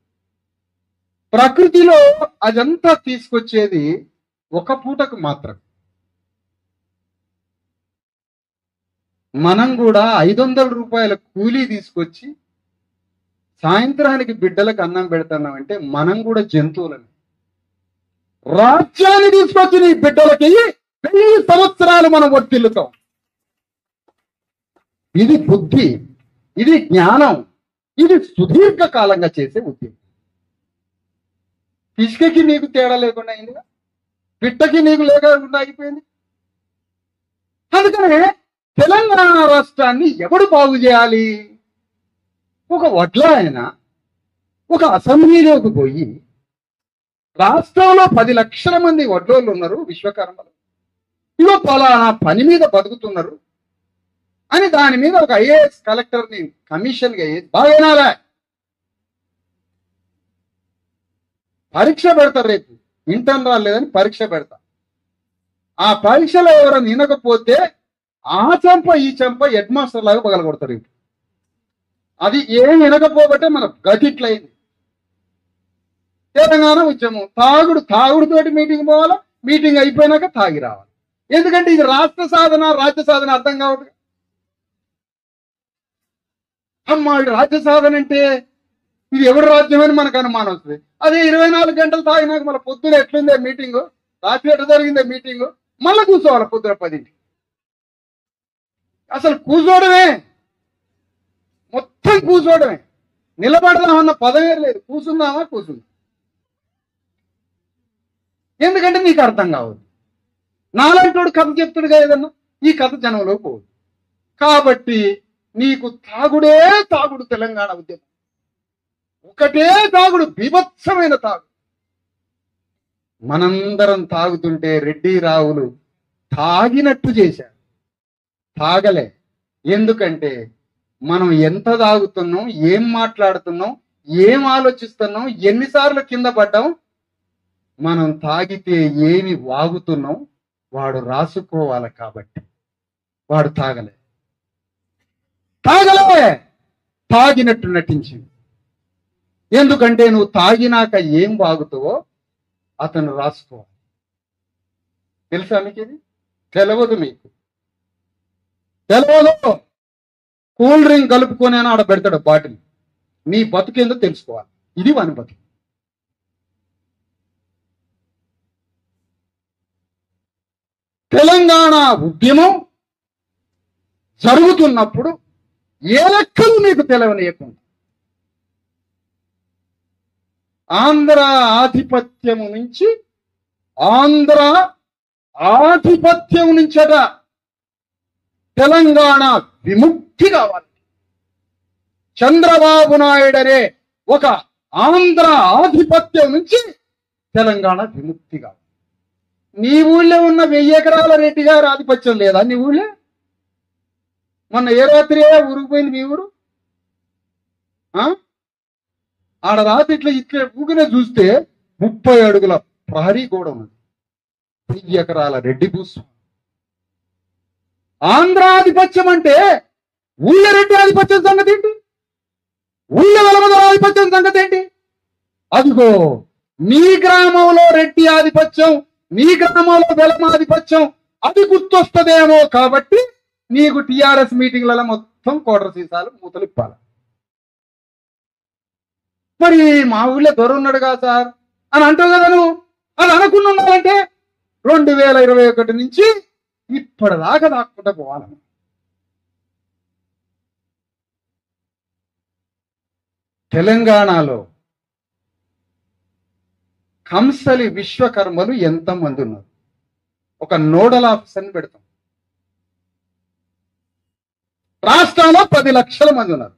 ప్రకృతిలో అదంతా తీసుకొచ్చేది ఒక పూటకు మాత్రం. మనం కూడా 500 రూపాయల కూలీ తీసుకొచ్చి సాయంత్రానికి బిడ్డలకు అన్నం పెడుతున్నామంటే మనం కూడా జంతువులని. రాజ్యాన్ని తీసుకొచ్చి నీ బిడ్డలకి 1000 సంవత్సరాలు మనం వర్తిల్లుతాం. ఇది బుద్ధి, ఇది జ్ఞానం, ఇది సుదీర్ఘకాలంగా చేసే ఉద్యమం. పిచ్చుకకి నీకు తేడా లేకుండా అయిందిగా, పిట్టకి నీకు లేకుండా అయిపోయింది. అందుకనే తెలంగాణ రాష్ట్రాన్ని ఎవడు బాగు చేయాలి? ఒక వడ్ల ఆయన ఒక అసెంబ్లీలోకి పోయి రాష్ట్రంలో 10 లక్షల మంది వడ్లోళ్ళు ఉన్నారు, విశ్వకర్మలు, ఇగో పలానా పని మీద బతుకుతున్నారు అని దాని మీద ఒక ఐఏఎస్ కలెక్టర్ని కమిషన్గా వేసి బాగా పరీక్ష పెడతారు. రేపు ఇంటర్న్ రాలేదని పరీక్ష పెడతా. ఆ పరీక్షలో ఎవరైనా వినకపోతే ఆ చంప ఈ చంప హెడ్ మాస్టర్ లాగా పగలగొడతారు. అది ఏం వినకపోబట్టే మన గతిట్లయింది. తెలంగాణ ఉద్యమం తాగుడుతోటి మీటింగ్ పోవాలా, మీటింగ్ అయిపోయినాక తాగి రావాలి. ఎందుకంటే ఇది రాష్ట్ర సాధన రాజ్య సాధన అర్థం కావద్దు. అమ్మా రాజ్య సాధన అంటే ఇది ఎవరి రాజ్యమని మనకు అనుమానం వస్తుంది. అదే 24 గంటలు తాగినాక మళ్ళీ పొద్దున ఎట్లుందే మీటింగు, రాత్రి ఎట్లా జరిగిందే మీటింగు, మళ్ళీ కూర్చోవాలి పొద్దున 10ంటికి. అసలు కూర్చోవడమే, మొత్తం కూర్చోవడమే. నిలబడదామన్న పదవే లేదు, కూర్చుందామా కూర్చుందాం. ఎందుకంటే నీకు అర్థం కావద్దు. నాలంటోడు కథ చెప్తుడుగా ఏదన్నా, ఈ కథ జనంలో పోదు. కాబట్టి నీకు తాగుడే తాగుడు. తెలంగాణ ఉద్యమం ఒకటే తాగుడు, బీభత్సమైన తాగుడు. మనందరం తాగుతుంటే రెడ్డి రావులు తాగినట్టు చేశారు, తాగలే. ఎందుకంటే మనం ఎంత తాగుతున్నాం, ఏం మాట్లాడుతున్నాం, ఏం ఆలోచిస్తున్నాం, ఎన్నిసార్లు కింద పడ్డాం, మనం తాగితే ఏమి వాగుతున్నాం వాడు రాసుకోవాలి. కాబట్టి వాడు తాగలే, తాగినట్టు నటించింది. ఎందుకంటే నువ్వు తాగినాక ఏం వాగుతావో అతను రాసుకోవాలి. తెలుసా మీకు? ఇది తెలియదు, మీకు తెలియదు. కూల్ డ్రింక్ కలుపుకొని అని ఆడ పెడతాడు బాటిల్. నీ బతుకేందో తెలుసుకోవాలి. ఇది వాని బతుకు. తెలంగాణ ఉద్యమం జరుగుతున్నప్పుడు ఏ లెక్కలు మీకు తెలియనియకుండా ఆంధ్ర ఆధిపత్యము నుంచట తెలంగాణ విముక్తి కావాలి. చంద్రబాబు నాయుడు అనే ఒక ఆంధ్ర ఆధిపత్యం నుంచి తెలంగాణ విముక్తి కావాలి. నీ ఊళ్ళో ఉన్న 1000 ఎకరాల రెడ్డి గారి ఆధిపత్యం లేదా నీ ఊళ్ళో? మొన్న ఏ రాత్రి ఊరికిపోయింది మీ ఊరు? ఆడ రాత్రి ఇట్లా ఊగినే చూస్తే 30 అడుగుల ప్రహరీ గోడ ఉన్నది. 1000 ఎకరాల రెడ్డి భూస్వామి. ఆంధ్ర ఆధిపత్యం అంటే ఊళ్ళ రెడ్డి ఆధిపత్యం సంగతి ఏంటి? ఊళ్ళ వెలమదల ఆధిపత్యం సంగతి ఏంటి? అదిగో నీ గ్రామంలో రెడ్డి ఆధిపత్యం, నీ గ్రామంలో వెలమాధిపత్యం అది గుర్తొస్తుందేమో. కాబట్టి నీకు టిఆర్ఎస్ మీటింగ్లలో మొత్తం కోటర్ సీసాలు మూతలు ఇప్పాలి. మరి మా ఊళ్ళో దొర ఉన్నాడుగా సార్ అని అంటావు కదా నువ్వు. అది అనుకుని ఉండాలంటే 2021 నుంచి ఇప్పటిదాకా దాక్కుంటా పోవాలి. తెలంగాణలో కంసలి విశ్వకర్మలు ఎంతమంది ఉన్నారు? ఒక నోడల్ ఆఫీసర్ని పెడతాం. రాష్ట్రంలో 10 లక్షల మంది ఉన్నారు.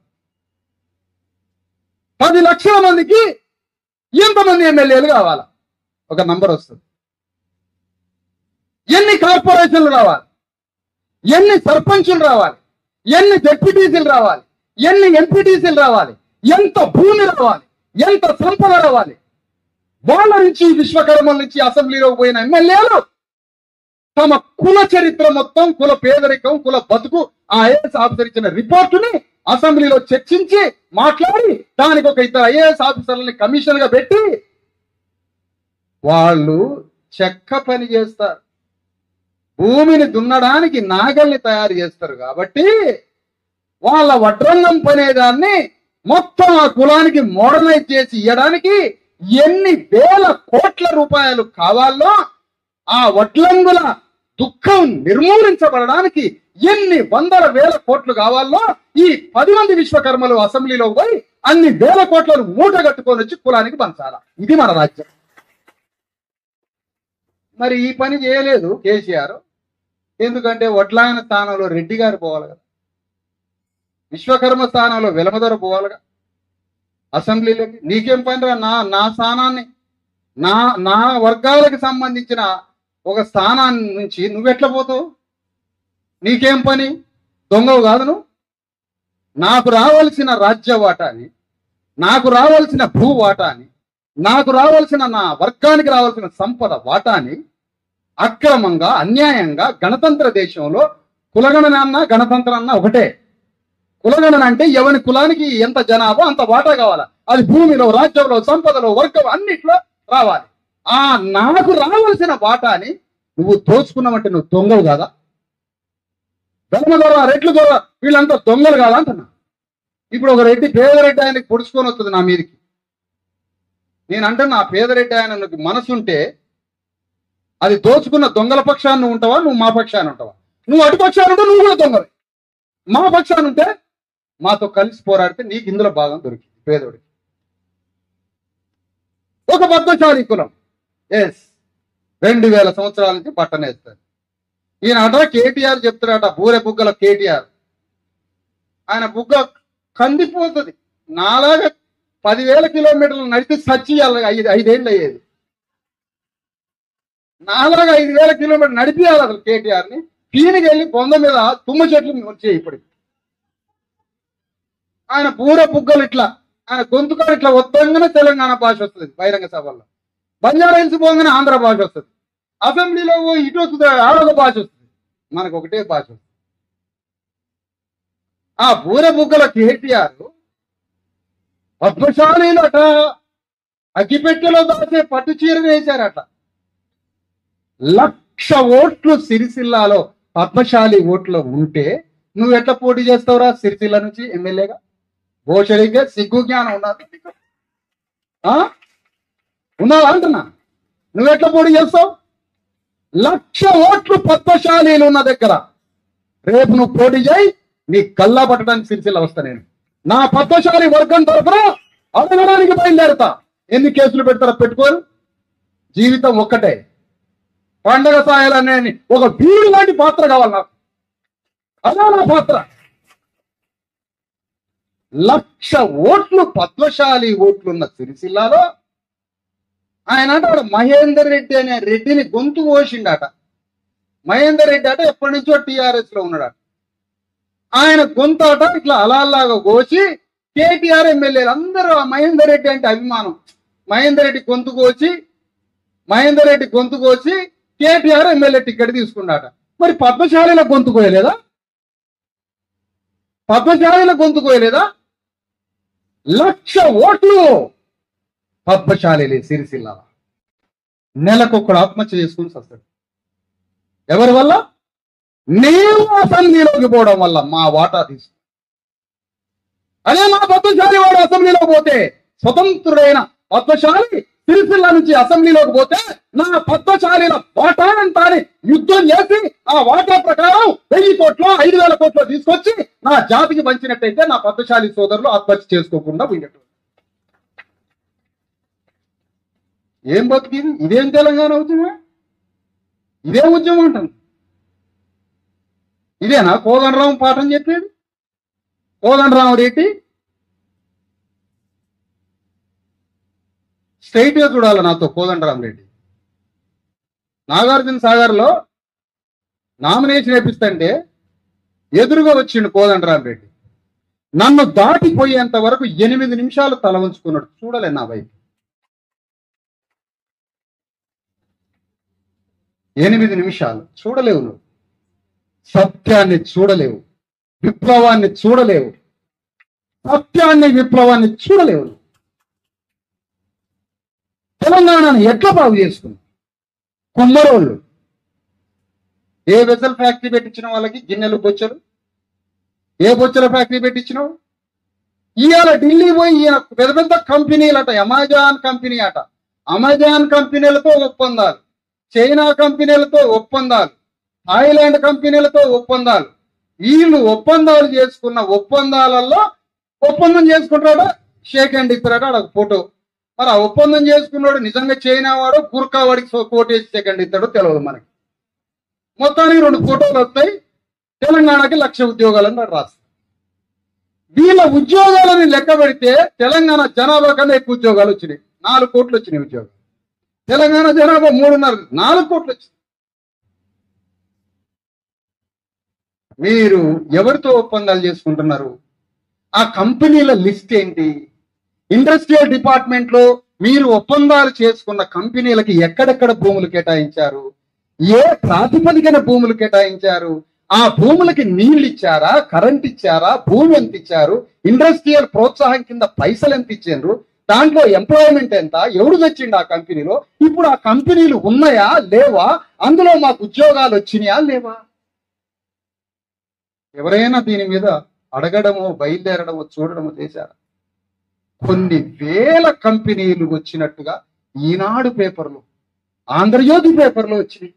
10 లక్షల మందికి ఎంతమంది ఎమ్మెల్యేలు కావాలా? ఒక నంబర్ వస్తుంది. ఎన్ని కార్పొరేషన్లు రావాలి, ఎన్ని సర్పంచులు రావాలి, ఎన్ని డిప్యూటీసీలు రావాలి, ఎన్ని ఎంపీటీసీలు రావాలి, ఎంత భూమి రావాలి, ఎంత సంపద రావాలి. వాళ్ళ నుంచి విశ్వకర్మల నుంచి అసెంబ్లీలో పోయిన ఎమ్మెల్యేలు తమ కుల చరిత్ర మొత్తం, కుల పేదరికం, కుల బతుకు ఆ ఐఏఎస్ ఆఫీసర్ ఇచ్చిన రిపోర్టుని అసెంబ్లీలో చర్చించి మాట్లాడి దానికి ఒక 2 ఐఏఎస్ ఆఫీసర్లని కమిషన్ గా పెట్టి వాళ్ళు చెక్క పని చేస్తారు. భూమిని దున్నడానికి నాగల్ని తయారు చేస్తారు. కాబట్టి వాళ్ళ వడ్రంగం పనేదాన్ని మొత్తం ఆ కులానికి మోడర్నైజ్ చేసి ఇవ్వడానికి ఎన్ని వేల కోట్ల రూపాయలు కావాలో, ఆ వడ్లంగుల దుఃఖం నిర్మూలించబడడానికి ఎన్ని వందల వేల కోట్లు కావాలో ఈ 10 మంది విశ్వకర్మలు అసెంబ్లీలో పోయి అన్ని వేల కోట్లను మూట కట్టుకొని వచ్చి కులానికి పంచాలా. ఇది మన రాజ్యం. మరి ఈ పని చేయలేదు కేసీఆర్. ఎందుకంటే వడ్లాయన స్థానంలో రెడ్డి గారు పోవాలి కదా, విశ్వకర్మ స్థానంలో వెలమదొర పోవాలిగా అసెంబ్లీలోకి. నీకేం పని రా? నా స్థానాన్ని, నా వర్గాలకు సంబంధించిన ఒక స్థానాన్ని నుంచి నువ్వెట్లా పోతావు? నీకేం పని? దొంగవు కాదు నువ్వు. నాకు రావాల్సిన రాజ్య వాటాని, నాకు రావాల్సిన భూ వాటాని, నాకు రావాల్సిన నా వర్గానికి రావాల్సిన సంపద వాటాని అక్రమంగా, అన్యాయంగా గణతంత్ర దేశంలో కులగణన అన్న గణతంత్రం అన్న ఒకటే. కులగణన అంటే ఎవరి కులానికి ఎంత జనాభా అంత వాటా కావాలా. అది భూమిలో, రాజ్యంలో, సంపదలో, వర్గం అన్నిట్లో రావాలి. ఆ నాకు రావాల్సిన వాటాని నువ్వు దోచుకున్నావంటే నువ్వు దొంగవు కాదా? ధర్మ దొర, రెడ్లు దొర, వీళ్ళంతా దొంగలు కాదా అంటున్నా. ఇప్పుడు ఒక రెడ్డి, పేదరెడ్డి ఆయనకి పొడుచుకొని వస్తుంది నా మీదకి. నేను అంటున్నా, ఆ పేదరెడ్డి ఆయనకు మనసుంటే అది దోచుకున్న దొంగల పక్షాన్ని నువ్వు ఉంటావా, నువ్వు మా పక్షాన్ని ఉంటావా? నువ్వు అటు పక్షాన్ని ఉంటే నువ్వు కూడా దొంగవి. మా పక్షాన్ని ఉంటే మాతో కలిసి పోరాడితే నీకు ఇందులో భాగం దొరికింది. పేదోడికి ఒక పద్మశాలి కులం, ఎస్, 2000 సంవత్సరాల నుంచి బట్టనేస్తారు. ఈయన అట కేటీఆర్ చెప్తాడట, బూరె బుగ్గల కేటీఆర్. ఆయన బుగ్గ కందిపోతుంది. నాలాగా 10,000 కిలోమీటర్లు నడిచి సచ్చియాలి, 5 ఏళ్ళు అయ్యేది. నాలాగా 5,000 కిలోమీటర్లు నడిపియాలి అసలు కేటీఆర్ని. పీనికి వెళ్ళి బొంద మీద తుమ్మ చెట్లు వచ్చాయి ఇప్పుడు. ఆయన బూర బుగ్గలు ఇట్లా, ఆయన గొంతుకాడు ఇట్లా వద్దంగానే తెలంగాణ భాష వస్తుంది బహిరంగ సభల్లో. బంజారా హిల్స్ పోగానే ఆంధ్ర భాష వస్తుంది. అసెంబ్లీలో ఇటు వస్తుంది, ఆడొక భాష వస్తుంది. మనకు ఒకటే భాష వస్తుంది. ఆ బూర బుగ్గల కేటీఆర్ పద్మశాలీలట అగ్గిపెట్టెలో దాచే పట్టు చీర వేశారట. 1,00,000 ఓట్లు సిరిసిల్లాలో పద్మశాలి ఓట్లు ఉంటే నువ్వు ఎట్లా పోటీ చేస్తావురా సిరిసిల్ల నుంచి ఎమ్మెల్యేగా? భోషడిగా సిగ్గు జ్ఞానం ఉన్నావా అంటున్నా? నువ్వు ఎట్లా పోటీ చేస్తావు? 1,00,000 ఓట్లు పద్మశాలీలు ఉన్న దగ్గర రేపు నువ్వు పోటీ చేయి, నీ కల్లా పట్టడానికి సిరిసిల్ల వస్తా నేను. నా పద్మశాలి వర్గం తరఫున అడగడానికి బయలుదేరుతా. ఎన్ని కేసులు పెడతారో పెట్టుకోరు, జీవితం ఒక్కటే. పండగ సాయాలనే ఒక వీడు లాంటి పాత్ర కావాలి నాకు, అదే నా పాత్ర. 1,00,000 ఓట్లు పద్మశాలి ఓట్లున్న సిరిసిల్లాలో ఆయన అంటాడు మహేందర్ రెడ్డి అనే రెడ్డిని గొంతు కోసిండట. మహేందర్ రెడ్డి అట ఎప్పటి నుంచో టీఆర్ఎస్ లో ఉన్నాడట. ఆయన గొంతు అట ఇట్లా అలాలాగా కోసి కేటీఆర్ ఎమ్మెల్యేలు అందరూ ఆ మహేందర్ రెడ్డి అంటే అభిమానం. మహేందర్ రెడ్డి గొంతు కోసి కేటీఆర్ ఎమ్మెల్యే టికెట్ తీసుకున్నాట. మరి పద్మశాలిల గొంతు కోయలేదా? 1,00,000 ఓట్లు పద్మశాలి సిరిసిల్ల. నెలకొకడు ఆత్మహత్య చేసుకుని వస్తాడు. ఎవరి వల్ల? నేను అసెంబ్లీలోకి పోవడం వల్ల మా వాటా తీసుకు. అదే మా పద్మశాలి వాడు అసెంబ్లీలోకి పోతే, స్వతంత్రుడైన పద్మశాలి సిరిసిల్ల నుంచి అసెంబ్లీలోకి పోతే నా పద్మశాలిల వాటా అంటాని యుద్ధం చేసి ఆ వాటా ప్రకారం 1000 కోట్లు 5,000 కోట్లు తీసుకొచ్చి నా జాతికి పంచినట్టయితే నా పద్మశాలి సోదరులు ఆత్మహత్య చేసుకోకుండా పోయినట్టు. ఏం బతికింది? ఇదేం తెలంగాణ ఉద్యమం? ఇదేం ఉద్యమం అంటాను? ఇదేనా కోదండరాం పాఠం చెప్పేది? కోదండరామరెడ్డి స్ట్రైట్ గా చూడాలి నాతో. కోదండరామరెడ్డి నాగార్జున సాగర్ లో నామినేషన్ వేపిస్తుంటే ఎదురుగా వచ్చిండు కోదండరామరెడ్డి. నన్ను దాటిపోయేంత వరకు 8 నిమిషాలు తల ఉంచుకున్నాడు. చూడలే నా వైపు. 8 నిమిషాలు చూడలేవు నువ్వు. సత్యాన్ని చూడలేవు, విప్లవాన్ని చూడలేవు. సత్యాన్ని విప్లవాన్ని చూడలేవు. తెలంగాణను ఎట్లా బాగు చేసుకున్నావు? కుమ్మరోళ్ళు ఏ వెసల్ ఫ్యాక్టరీ పెట్టించిన వాళ్ళకి గిన్నెలు బొచ్చలు, ఏ బొచ్చల ఫ్యాక్టరీ పెట్టించినావు? ఇవాళ ఢిల్లీ పోయి ఈయన పెద్ద పెద్ద కంపెనీలట, అమెజాన్ కంపెనీ అట, అమెజాన్ కంపెనీలతో ఒప్పందాలు, చైనా కంపెనీలతో ఒప్పందాలు, థాయిలాండ్ కంపెనీలతో ఒప్పందాలు. వీళ్ళు ఒప్పందాలు చేసుకున్న ఒప్పందాలలో ఒప్పందం చేసుకుంటాడా, షేక్ హ్యాండ్ ఇస్తారట, అక్కడ ఫోటో. మరి ఆ ఒప్పందం చేసుకున్నాడు నిజంగా చైనా వాడు గుర్కా వాడికి కోటేసి షేక్ హ్యాండ్ ఇస్తాడో తెలియదు మనకి. మొత్తానికి 2 ఫోటోలు వస్తాయి. తెలంగాణకి 1,00,000 ఉద్యోగాలను రాస్తారు. వీళ్ళ ఉద్యోగాలను లెక్క పెడితే తెలంగాణ జనాభా కన్నా ఎక్కువ ఉద్యోగాలు వచ్చినాయి. 4 కోట్లు వచ్చినాయి ఉద్యోగాలు. తెలంగాణ జనాభా 3.5, 4 కోట్లు వచ్చినాయి. మీరు ఎవరితో ఒప్పందాలు చేసుకుంటున్నారు? ఆ కంపెనీల లిస్ట్ ఏంటి? ఇండస్ట్రియల్ డిపార్ట్మెంట్ లో మీరు ఒప్పందాలు చేసుకున్న కంపెనీలకి ఎక్కడెక్కడ భూములు కేటాయించారు? ఏ ప్రాతిపదికన భూములు కేటాయించారు? ఆ భూములకి నీళ్లు ఇచ్చారా, కరెంట్ ఇచ్చారా, భూమి ఎంత ఇచ్చారు, ఇండస్ట్రియల్ ప్రోత్సాహం కింద పైసలు ఎంత ఇచ్చారు, దాంట్లో ఎంప్లాయ్మెంట్ ఎంత, ఎవడు తెచ్చిండు ఆ కంపెనీలో, ఇప్పుడు ఆ కంపెనీలు ఉన్నాయా లేవా, అందులో మాకు ఉద్యోగాలు వచ్చినాయా లేవా? ఎవరైనా దీని మీద అడగడమో బయలుదేరడమో చూడడమో చేశారా? కొన్ని వేల కంపెనీలు వచ్చినట్టుగా ఈనాడు పేపర్లో, ఆంధ్రజ్యోతి పేపర్లో వచ్చినాయి.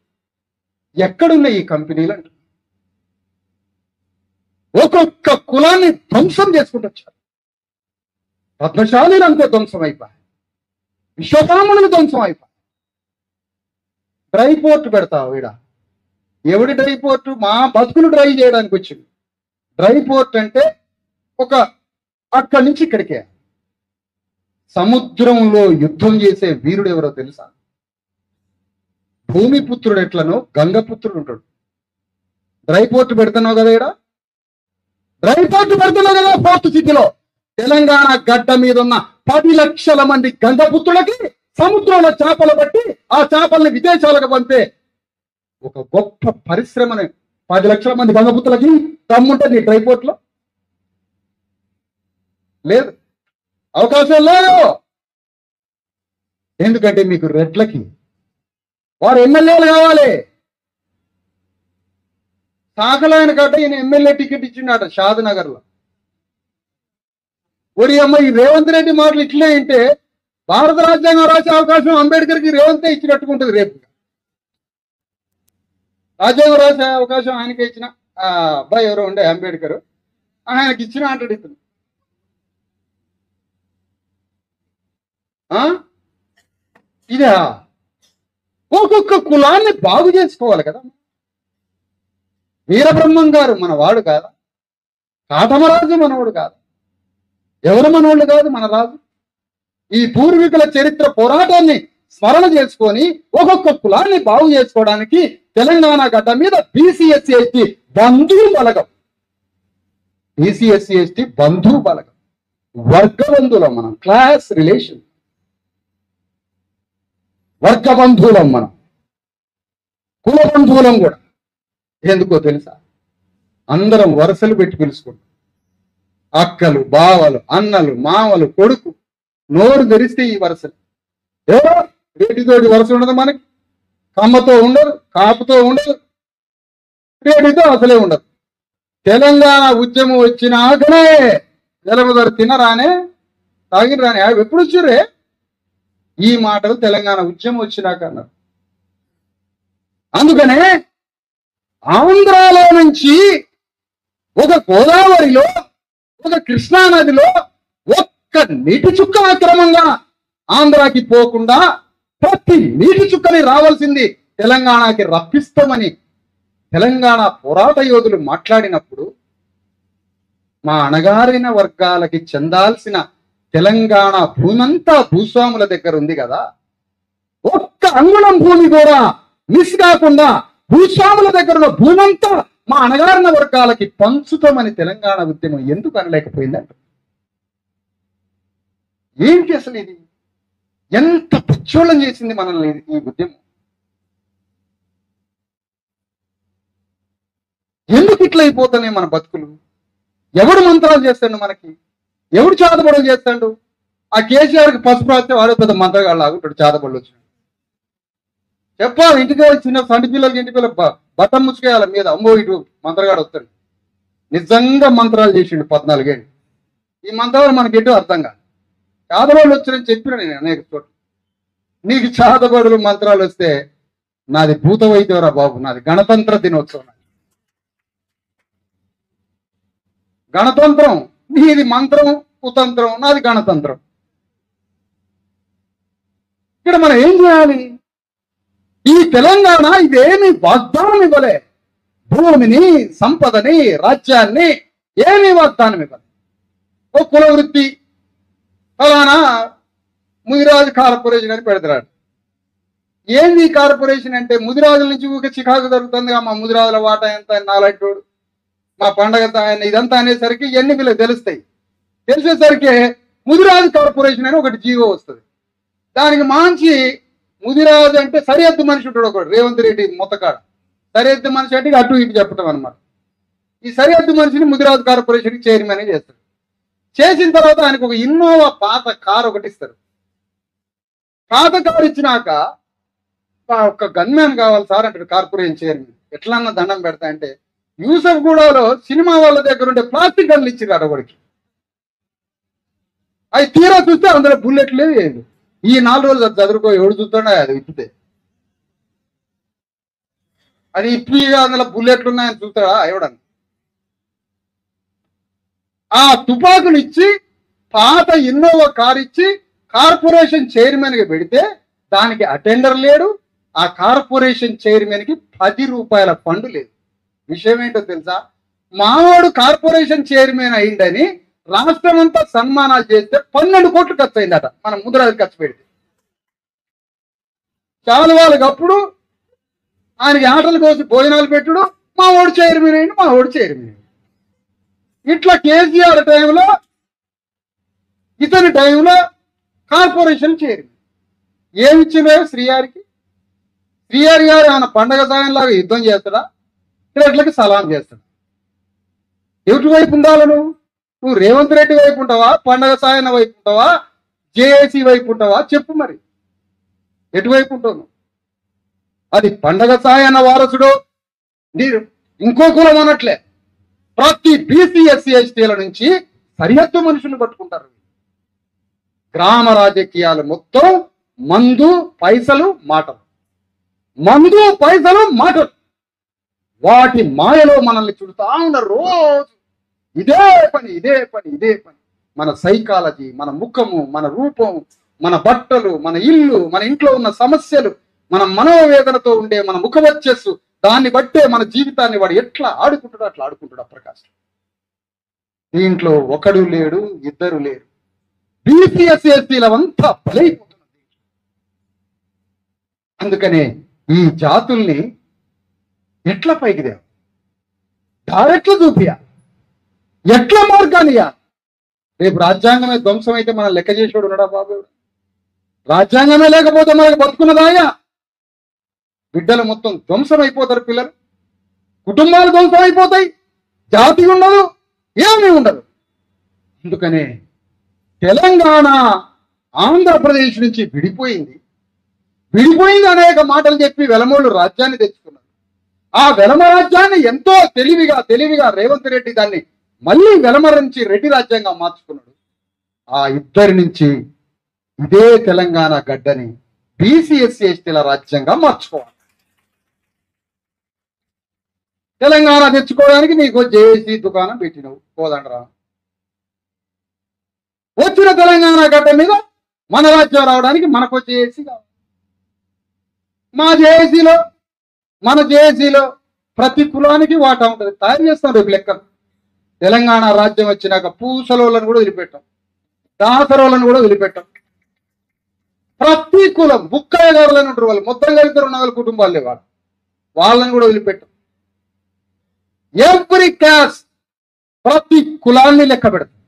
ఎక్కడున్నాయి ఈ కంపెనీలు అంటే ఒక్కొక్క కులాన్ని ధ్వంసం చేసుకుంటూ వచ్చారు. పద్మశాలీలు అంతే ధ్వంసం అయిపోయాయి, విశ్వబ్రాహ్మణులు ధ్వంసం అయిపోయాయి. డ్రై పోర్ట్ పెడతావు ఈడ, ఎవడి డ్రై పోర్టు? మా బతుకులు డ్రై చేయడానికి వచ్చింది. డ్రై పోర్ట్ అంటే ఒక అక్కడి నుంచి ఇక్కడికే. సముద్రంలో యుద్ధం చేసే వీరుడు ఎవరో తెలుసా? భూమిపుత్రుడు ఎట్లనో గంగపుత్రుడు ఉంటాడు. డ్రై పోర్ట్ పెడుతున్నావు కదా ఈడ, డ్రై పోర్ట్ పెడుతున్నావు కదా పోర్ట్ సిటీలో. తెలంగాణ గడ్డ మీద ఉన్న 10 లక్షల మంది గంగపుత్రులకి సముద్రంలో చేపలు పట్టి ఆ చేపల్ని విదేశాలకు పంపే ఒక గొప్ప పరిశ్రమని 10 లక్షల మంది గంగపుత్రులకి దమ్ముంటే నీ డ్రై పోర్ట్ లో లేదు, అవకాశం లేదు. ఎందుకంటే మీకు రెడ్లకి వారు ఎమ్మెల్యేలు కావాలి. సాకలాయన గడ్డ ఈయన ఎమ్మెల్యే టికెట్ ఇచ్చిండట షాద్నగర్ లో. ఒరి అమ్మ, ఈ రేవంత్ రెడ్డి మాటలు ఇట్లే ఉంటే భారత రాజ్యాంగం రాసే అవకాశం అంబేద్కర్కి రేవంతే ఇచ్చినట్టుకుంటుంది. రేపు రాజ్యాంగం రాసే అవకాశం ఆయనకే ఇచ్చిన అబ్బాయి ఎవరో ఉండే అంబేద్కర్, ఆయనకి ఇచ్చిన అంటాడు ఇతను. ఇదా ఒక్కొక్క కులాన్ని బాగు చేసుకోవాలి కదా. వీరబ్రహ్మం గారు మనవాడు కాదా? కాటమరాజు మనవాడు కాదు? ఎవరు మనవాళ్ళు కాదు? మన రాజు. ఈ పూర్వీకుల చరిత్ర పోరాటాన్ని స్మరణ చేసుకొని ఒక్కొక్క కులాన్ని బాగు చేసుకోవడానికి తెలంగాణ గడ్డ మీద బీసీఎస్సీ ఎస్టీ బంధు బలగం, బీసీఎస్సీ ఎస్టీ బంధు బలగం, వర్గ బంధువులం మనం, క్లాస్ రిలేషన్, వర్గ బంధువులం మనం, కుల బంధువులం కూడా. ఎందుకో తెలుసా? అందరం వరుసలు పెట్టి పిలుచుకుంటాం. అక్కలు, బావలు, అన్నలు, మామలు, కొడుకు, నోరు తెరిస్తే ఈ వరుసలు. ఏదో రేటితోటి వరుస ఉండదు మనకి, కమ్మతో ఉండదు, కాపుతో ఉండదు, రేటితో అసలే ఉండదు. తెలంగాణ ఉద్యమం వచ్చినాకనే తెలంగాణ తినరానే తాగిరానే ఎప్పుడు వచ్చారే ఈ మాటలు తెలంగాణ ఉద్యమం వచ్చినాక అన్నారు. అందుకనే ఆంధ్రాలో నుంచి ఒక గోదావరిలో, ఒక కృష్ణా నదిలో ఒక్క నీటి చుక్క అక్రమంగా ఆంధ్రాకి పోకుండా ప్రతి నీటి చుక్కని రావాల్సింది తెలంగాణకి రప్పిస్తామని తెలంగాణ పోరాట యోధులు మాట్లాడినప్పుడు, మా అణగారిన వర్గాలకి చెందాల్సిన తెలంగాణ భూమంతా భూస్వాముల దగ్గర ఉంది కదా, ఒక్క అంగుళం భూమి కూడా మిస్ కాకుండా భూస్వాముల దగ్గర ఉన్న భూమంతా మా అణగారిన వర్గాలకి పంచుతామని తెలంగాణ ఉద్యమం ఎందుకు అనలేకపోయిందంట. ఏంటి అసలు ఇది? ఎంత పిచ్చోళం చేసింది మనల్ని ఈ ఉద్యమం. ఎందుకు ఇట్లా అయిపోతున్నాయి మన బతుకులు? ఎవడు మంత్రాలు చేస్తాడు మనకి? ఎవడు చాదబడులు చేస్తాడు? ఆ కేసీఆర్కి పసుపు రాస్తే వాడే పెద్ద మంత్రగాళ్ళు ఆగుతాడు. చాదబడులు వచ్చినాడు చెప్పాలి. ఇంటికి చిన్న సంటి పిల్లలకి ఇంటి పిల్లలు బట్టం ముచ్చుకేయాలి మీద, అమ్మో ఇటు మంత్రగాడు వస్తాడు. నిజంగా మంత్రాలు చేసిండు 14 ఏళ్ళు. ఈ మంత్రాలు మనకి ఎటు అర్థం కాదు. చాదబడులు వచ్చారని చెప్పిన నేను అనేక చోట్ల. నీకు చాదబడులు మంత్రాలు వస్తే నాది భూత వైద్యవరా బాబు, నాది గణతంత్ర దినోత్సవం. గణతంత్రం నీది మంత్రం కుతంత్రం, నాది గణతంత్రం. ఇక్కడ మనం ఏం చేయాలి? ఈ తెలంగాణ ఇదేమి వాగ్దానం ఇవ్వలే. భూమిని, సంపదని, రాజ్యాన్ని ఏమీ వాగ్దానం ఇవ్వలే. ఓ కుల వృత్తి ఫలానా ముదిరాజు కార్పొరేషన్ అని పెడతాడు. ఏంది కార్పొరేషన్ అంటే? ముదిరాజుల నుంచి ఊరికే చికాకు జరుగుతుంది. మా ముదిరాజుల వాటా ఎంత, నాలంటోడు, మా పండగ ఇదంతా అనేసరికి ఎన్ని వీళ్ళకి తెలుస్తాయి. తెలిసేసరికి ముదిరాజు కార్పొరేషన్ అని ఒకటి జీవో వస్తుంది. దానికి మంచి ముదిరాజు అంటే సరిహద్దు మనిషి ఉంటాడు ఒకడు, రేవంత్ రెడ్డి మొత్తకాడ సరిహద్దు మనిషి అంటే అటు ఇటు చెప్పటం అనమాట. ఈ సరిహద్దు మనిషిని ముదిరాజు కార్పొరేషన్కి చైర్మన్ చేస్తాడు. చేసిన తర్వాత ఆయనకు ఒక ఇన్నోవా పాత కారు ఒకటి ఇస్తారు. పాత కారు ఇచ్చినాక ఒక గన్మ్యాన్ కావాలి సార్ అంటాడు కార్పొరేషన్ చైర్మన్. ఎట్లన్నా దండం పెడతా అంటే యూసఫ్ గూడలో సినిమా వాళ్ళ దగ్గర ఉండే ప్లాస్టిక్ గన్లు ఇచ్చిరాడు ఒకడికి. అవి తీరా చూస్తే అందులో బుల్లెట్లు లేదు. ఈ 4 రోజులు చదువుకో ఎవడు చూస్తాడో అది ఇప్పితే, అది ఇప్పి అందులో బుల్లెట్లు ఉన్నాయని చూస్తాడా ఎవడని. ఆ తుపాకులు ఇచ్చి పాత ఇన్నోవా కారు ఇచ్చి కార్పొరేషన్ చైర్మన్ గా పెడితే దానికి అటెండర్ లేడు. ఆ కార్పొరేషన్ చైర్మన్ కి 10 రూపాయల ఫండ్ లేదు. విషయం ఏంటో తెలుసా? మావాడు కార్పొరేషన్ చైర్మన్ అయిందని రాష్ట్రం అంతా సన్మానాలు చేస్తే 12 కోట్లు ఖర్చు అయిందట. మనం ముద్ర ఖర్చు పెడితే చాలు వాళ్ళకి అప్పుడు ఆయనకి ఆటలు కోసి భోజనాలు పెట్టుడు, మా ఓడి చైర్మన్ అయ్యిండు, మా ఓడి చైర్మన్ అయ్యిండు. ఇట్లా కేసీఆర్ టైంలో ఇతని టైంలో కార్పొరేషన్ చైర్మన్ ఏమిచ్చిందో శ్రీయారికి. శ్రీయారి గారు ఏమైనా పండగ సాయంలాగా యుద్ధం చేస్తాడా? ఇట్లకి సలాం చేస్తాడు. ఎటు వైపు ఉండాలి నువ్వు రేవంత్ రెడ్డి వైపు ఉంటావా, పండగ సాయన వైపు ఉంటావా, జేఏసీ వైపు ఉంటావా? చెప్పు మరి ఎటువైపు ఉంటావు? అది పండగ సాయన వారసుడు మీరు ఇంకో కులం అన్నట్లే. ప్రతి బీసీ ఎస్సీ ఎస్టీల నుంచి సరిహద్దు మనుషులు పట్టుకుంటారు. గ్రామ రాజకీయాలు మొత్తం మందు పైసలు మాటలు, మందు పైసలు మాటలు. వాటి మాయలో మనల్ని చుడుతా ఉన్నారు రోజు. ఇదే పని ఇదే పని ఇదే పని. మన సైకాలజీ, మన ముఖము, మన రూపం, మన బట్టలు, మన ఇల్లు, మన ఇంట్లో ఉన్న సమస్యలు, మన మనోవేదనతో ఉండే మన ముఖ వచ్చస్సు, దాన్ని బట్టే మన జీవితాన్ని వాడు ఎట్లా ఆడుకుంటాడో అట్లా ఆడుకుంటాడు ప్రకాష్. దీంట్లో ఒకడు లేడు, ఇద్దరు లేరు. బీసీఎస్సీలంతా బలైపోతున్నది. అందుకనే ఈ జాతుల్ని ఎట్లా పైకి దేవు, దారెట్లా చూపియా, ఎట్లా మార్గానియా. రేపు రాజ్యాంగమే ధ్వంసం అయితే మనం లెక్క చేసేవాడు ఉన్నాడా బాబు? రాజ్యాంగమే లేకపోతే మనకు బతుకున్నదాయా? బిడ్డలు మొత్తం ధ్వంసం అయిపోతారు, పిల్లలు కుటుంబాలు ధ్వంసం అయిపోతాయి, జాతి ఉండదు, ఏమీ ఉండదు. అందుకనే తెలంగాణ ఆంధ్రప్రదేశ్ నుంచి విడిపోయింది అనేక మాటలు చెప్పి వెలమోళ్ళు రాజ్యాన్ని తెచ్చుకున్నారు. ఆ వెలమ రాజ్యాన్ని ఎంతో తెలివిగా రేవంత్ రెడ్డి దాన్ని మళ్ళీ వెలమరించి రెడ్డి రాజ్యంగా మార్చుకున్నాడు. ఆ ఇద్దరి నుంచి ఇదే తెలంగాణ గడ్డని బీసీఎస్సీ ఎస్టీల రాజ్యంగా మార్చుకోవాలి. తెలంగాణ తెచ్చుకోవడానికి నీకు జేఏసీ దుకాణం పెట్టినవు కోదండరా. వచ్చిన తెలంగాణ గడ్డ మీద మన రాజ్యం రావడానికి మనకు జేఏసీ కావాలి. మన జేఏసీలో ప్రతి కులానికి వాటా ఉంటుంది. తయారు చేస్తాం రేపు లెక్కలు. తెలంగాణ రాజ్యం వచ్చినాక పూసలోళ్ళను కూడా వదిలిపెట్టాం, దాసరోళ్ళను కూడా వదిలిపెట్టాం. ప్రతి కులం బుక్కయ్య గారులను ఉంటారు, వాళ్ళు మొత్తం కలిసి 200 కుటుంబాలు లేవాడు, వాళ్ళని కూడా వదిలిపెట్టాం. ఎవ్రీ క్యాస్ట్ ప్రతి కులాన్ని లెక్క పెడతాం.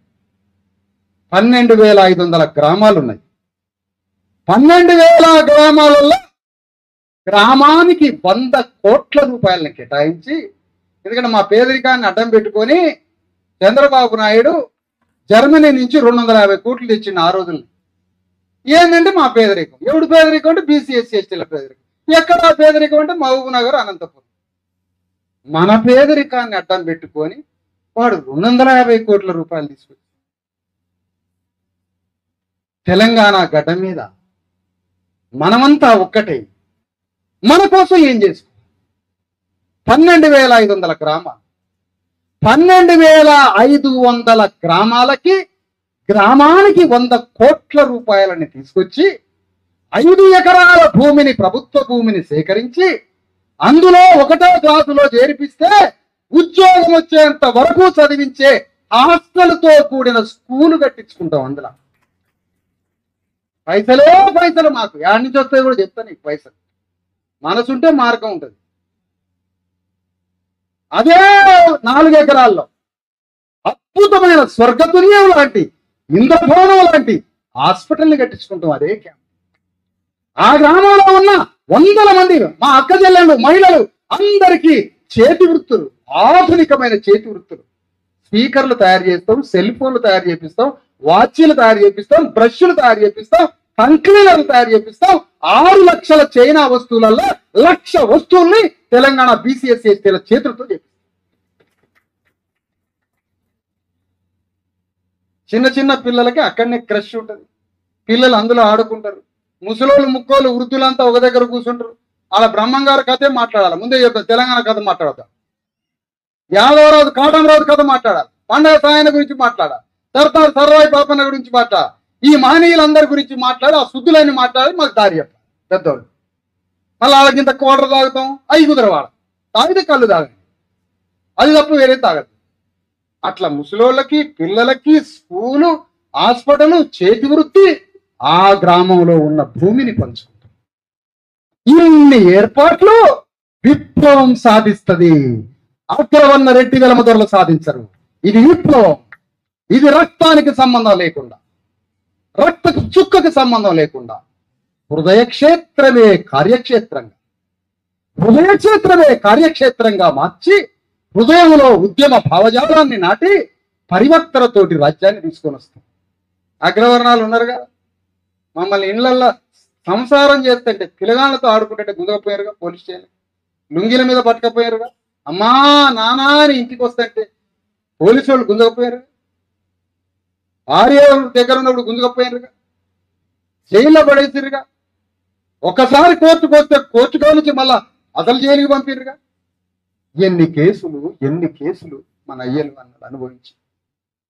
12,500 గ్రామాలు ఉన్నాయి. 12,000 గ్రామాలలో గ్రామానికి 100 కోట్ల రూపాయలని కేటాయించి, ఎందుకంటే మా పేదరికాన్ని అడ్డం పెట్టుకొని చంద్రబాబు నాయుడు జర్మనీ నుంచి 250 కోట్లు తెచ్చిండు ఆ రోజుల్లో. ఏంటంటే మా పేదరికం. ఎవడు పేదరికం అంటే బీసీఎస్సీ ఎస్టీల పేదరికం. ఎక్కడ పేదరికం అంటే మహబూబ్ నగర్, అనంతపురం. మన పేదరికాన్ని అడ్డం పెట్టుకొని వాడు 250 కోట్ల రూపాయలు తీసుకొచ్చి తెలంగాణ గడ్డ మీద మనమంతా ఒక్కటే మన కోసం ఏం చేసుకో. 12,500 గ్రామాలు, 12,500 గ్రామాలకి గ్రామానికి 100 కోట్ల రూపాయలని తీసుకొచ్చి 5 ఎకరాల భూమిని, ప్రభుత్వ భూమిని సేకరించి అందులో 1వ క్లాసులో చేర్పిస్తే ఉద్యోగం వచ్చేంత వరకు చదివించే హాస్టల్తో కూడిన స్కూలు కట్టించుకుంటాం. అందులో పైసలు మాకు యాడ్ నుంచి వస్తాయి కూడా చెప్తాను. నీకు పైసలు మనసుంటే మార్గం ఉంటుంది. అదే 4 ఎకరాల్లో అద్భుతమైన స్వర్గతుల్యం లాంటి, ఇంద్రభవనం లాంటి హాస్పిటల్ని కట్టించుకుంటాం. అదే క్యాంప్. ఆ గ్రామంలో ఉన్న 100 మంది మా అక్క చెల్లెళ్ళు, మహిళలు అందరికీ చేతి వృత్తులు, ఆధునికమైన చేతి వృత్తులు, స్పీకర్లు తయారు చేస్తాం, సెల్ ఫోన్లు తయారు చేపిస్తాం, వాచీలు తయారు చేపిస్తాం, బ్రష్లు తయారు చేపిస్తాం, కంక్లీనర్లు తయారు చేపిస్తాం. 6 లక్షల చైనా వస్తువులలో 1,00,000 వస్తువుల్ని తెలంగాణ బీసీఎస్ ఎస్టీల చేతులతో చేపిస్తాం. చిన్న చిన్న పిల్లలకి అక్కడనే క్రష్ ఉంటుంది, పిల్లలు అందులో ఆడుకుంటారు. ముసలోళ్ళు ముక్కోళ్ళు వృద్ధులంతా ఒక దగ్గర కూర్చుంటారు. అలా బ్రహ్మంగారు కథే మాట్లాడాలి. ముందే చెప్తాను, తెలంగాణ కథ మాట్లాడతాం, యాదవరాజు కాటమరాజు కథ మాట్లాడాలి, పండగ సాయన గురించి మాట్లాడాలి, తర్వాత సర్వాయి పాపన్న గురించి మాట్లాడాలి. ఈ మహనీయులందరి గురించి మాట్లాడి ఆ శుద్ధులన్నీ మాట్లాడి మాకు దారి చెప్పాలి పెద్దోళ్ళు. మళ్ళీ వాళ్ళకింత కోటర్ తాగుతాం, అవి కుదరవాడ తాగితే కళ్ళు తాగండి, అది తప్ప వేరే తాగదు. అట్లా ముసలోళ్ళకి పిల్లలకి స్కూలు, హాస్పిటల్, చేతి వృత్తి, ఆ గ్రామంలో ఉన్న భూమిని పంచుకుంటాం. ఇన్ని ఏర్పాట్లు విప్లవం సాధిస్తుంది. అగ్రవర్ణ రెడ్డి వెలమదొరలు సాధించరు. ఇది విప్లవం. ఇది రక్తానికి సంబంధం లేకుండా, రక్తకు చుక్కకు సంబంధం లేకుండా హృదయ క్షేత్రమే కార్యక్షేత్రంగా, హృదయ క్షేత్రమే కార్యక్షేత్రంగా మార్చి హృదయంలో ఉద్యమ భావజాలాన్ని నాటి పరివర్తనతోటి రాజ్యాన్ని తీసుకొని వస్తాం. అగ్రవర్ణాలు ఉన్నారు కదా, మమ్మల్ని ఇళ్లల్లో సంసారం చేస్తుంటే పిల్లగాళ్ళతో ఆడుకుంటుంటే గుంజకపోయారుగా, పోలీస్ స్టేషన్ లుంగిల మీద పట్టుకపోయారుగా, అమ్మా నానా అని ఇంటికి వస్తుంటే పోలీసు వాళ్ళు గుంజకపోయారుగా, భార్య దగ్గర ఉన్నప్పుడు గుంజకపోయారుగా, జైల్లో పడేసిరుగా, ఒక్కసారి కోర్టుకు వస్తే కోర్టులో నుంచి మళ్ళా అసలు జైలుకి పంపిరుగా. ఎన్ని కేసులు మన అయ్యలు అన్నది అనుభవించి,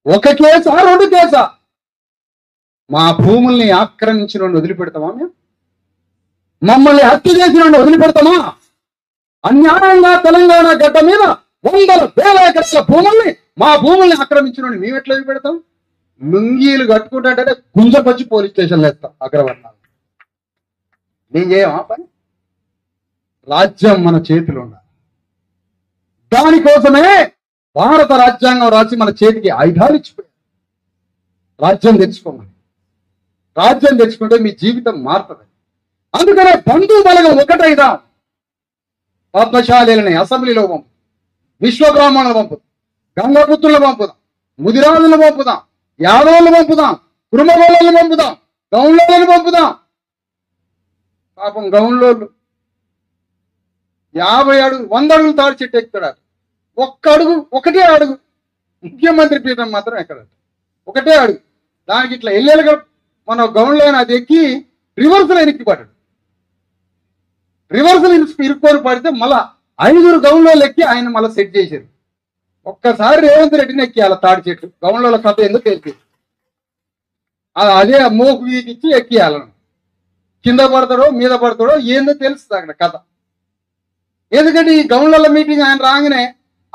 ఒక కేసా 2 కేసా? మా భూముల్ని ఆక్రమించిన వదిలిపెడతామా మేము? మమ్మల్ని హత్య చేసిన వదిలిపెడతామా? అన్యాయంగా తెలంగాణ గడ్డ మీద 100,000 ఎకరాల భూముల్ని, మా భూముల్ని ఆక్రమించిన మేము ఎట్లా వదిలిపెడతాం? లుంగీలు కట్టుకుంటే గుంజకొచ్చి పోలీస్ స్టేషన్లో వేస్తాం అగ్రవర్ణాలు. నేను చేయమా పని? రాజ్యం మన చేతిలో ఉండాలి. దానికోసమే భారత రాజ్యాంగం రాసి మన చేతికి ఆయుధాలు ఇచ్చిపోయారు. రాజ్యం తెచ్చుకోమని. రాజ్యం తెచ్చుకుంటే మీ జీవితం మారుతుంది. అందుకనే బంధు బలగం ఒకటైదాం. పద్మశాలీలని అసెంబ్లీలో పంపు, విశ్వబ్రాహ్మణులు పంపుదాం, గంగపుత్రులు పంపుదాం, ముదిరాజులు పంపుదాం, యాదవులు పంపుదాం, కురుమగోళ్ళని పంపుదాం, గౌన్లోళ్ళని పంపుదాం. పాపం గౌన్లోళ్ళు 50 అడుగు 100 అడుగులు తాడి చెట్టు ఎక్కుతాడు. ఒకటే అడుగు ముఖ్యమంత్రి పీఠం మాత్రం ఎక్కడట, ఒకటే అడుగు. దానికి ఇట్లా ఎల్లెలుగా మన గౌన్లో అది ఎక్కి రివర్సల్ ఎక్కి పడ్డాడు. రివర్సల్ ఇరుక్కొని పడితే మళ్ళా 5 గౌన్లో ఎక్కి ఆయన మళ్ళీ సెట్ చేశారు. ఒక్కసారి రేవంత్ రెడ్డిని ఎక్కియాల తాడి చెట్టు. గౌన్లో కథ ఎందుకు తెలిపి అదే మోకు వీకిచ్చి ఎక్కియాలను. కింద పడతాడో మీద పడతాడో ఏందో తెలుస్తుంది అక్కడ కథ. ఎందుకంటే ఈ గౌన్ల మీటింగ్ ఆయన రాగానే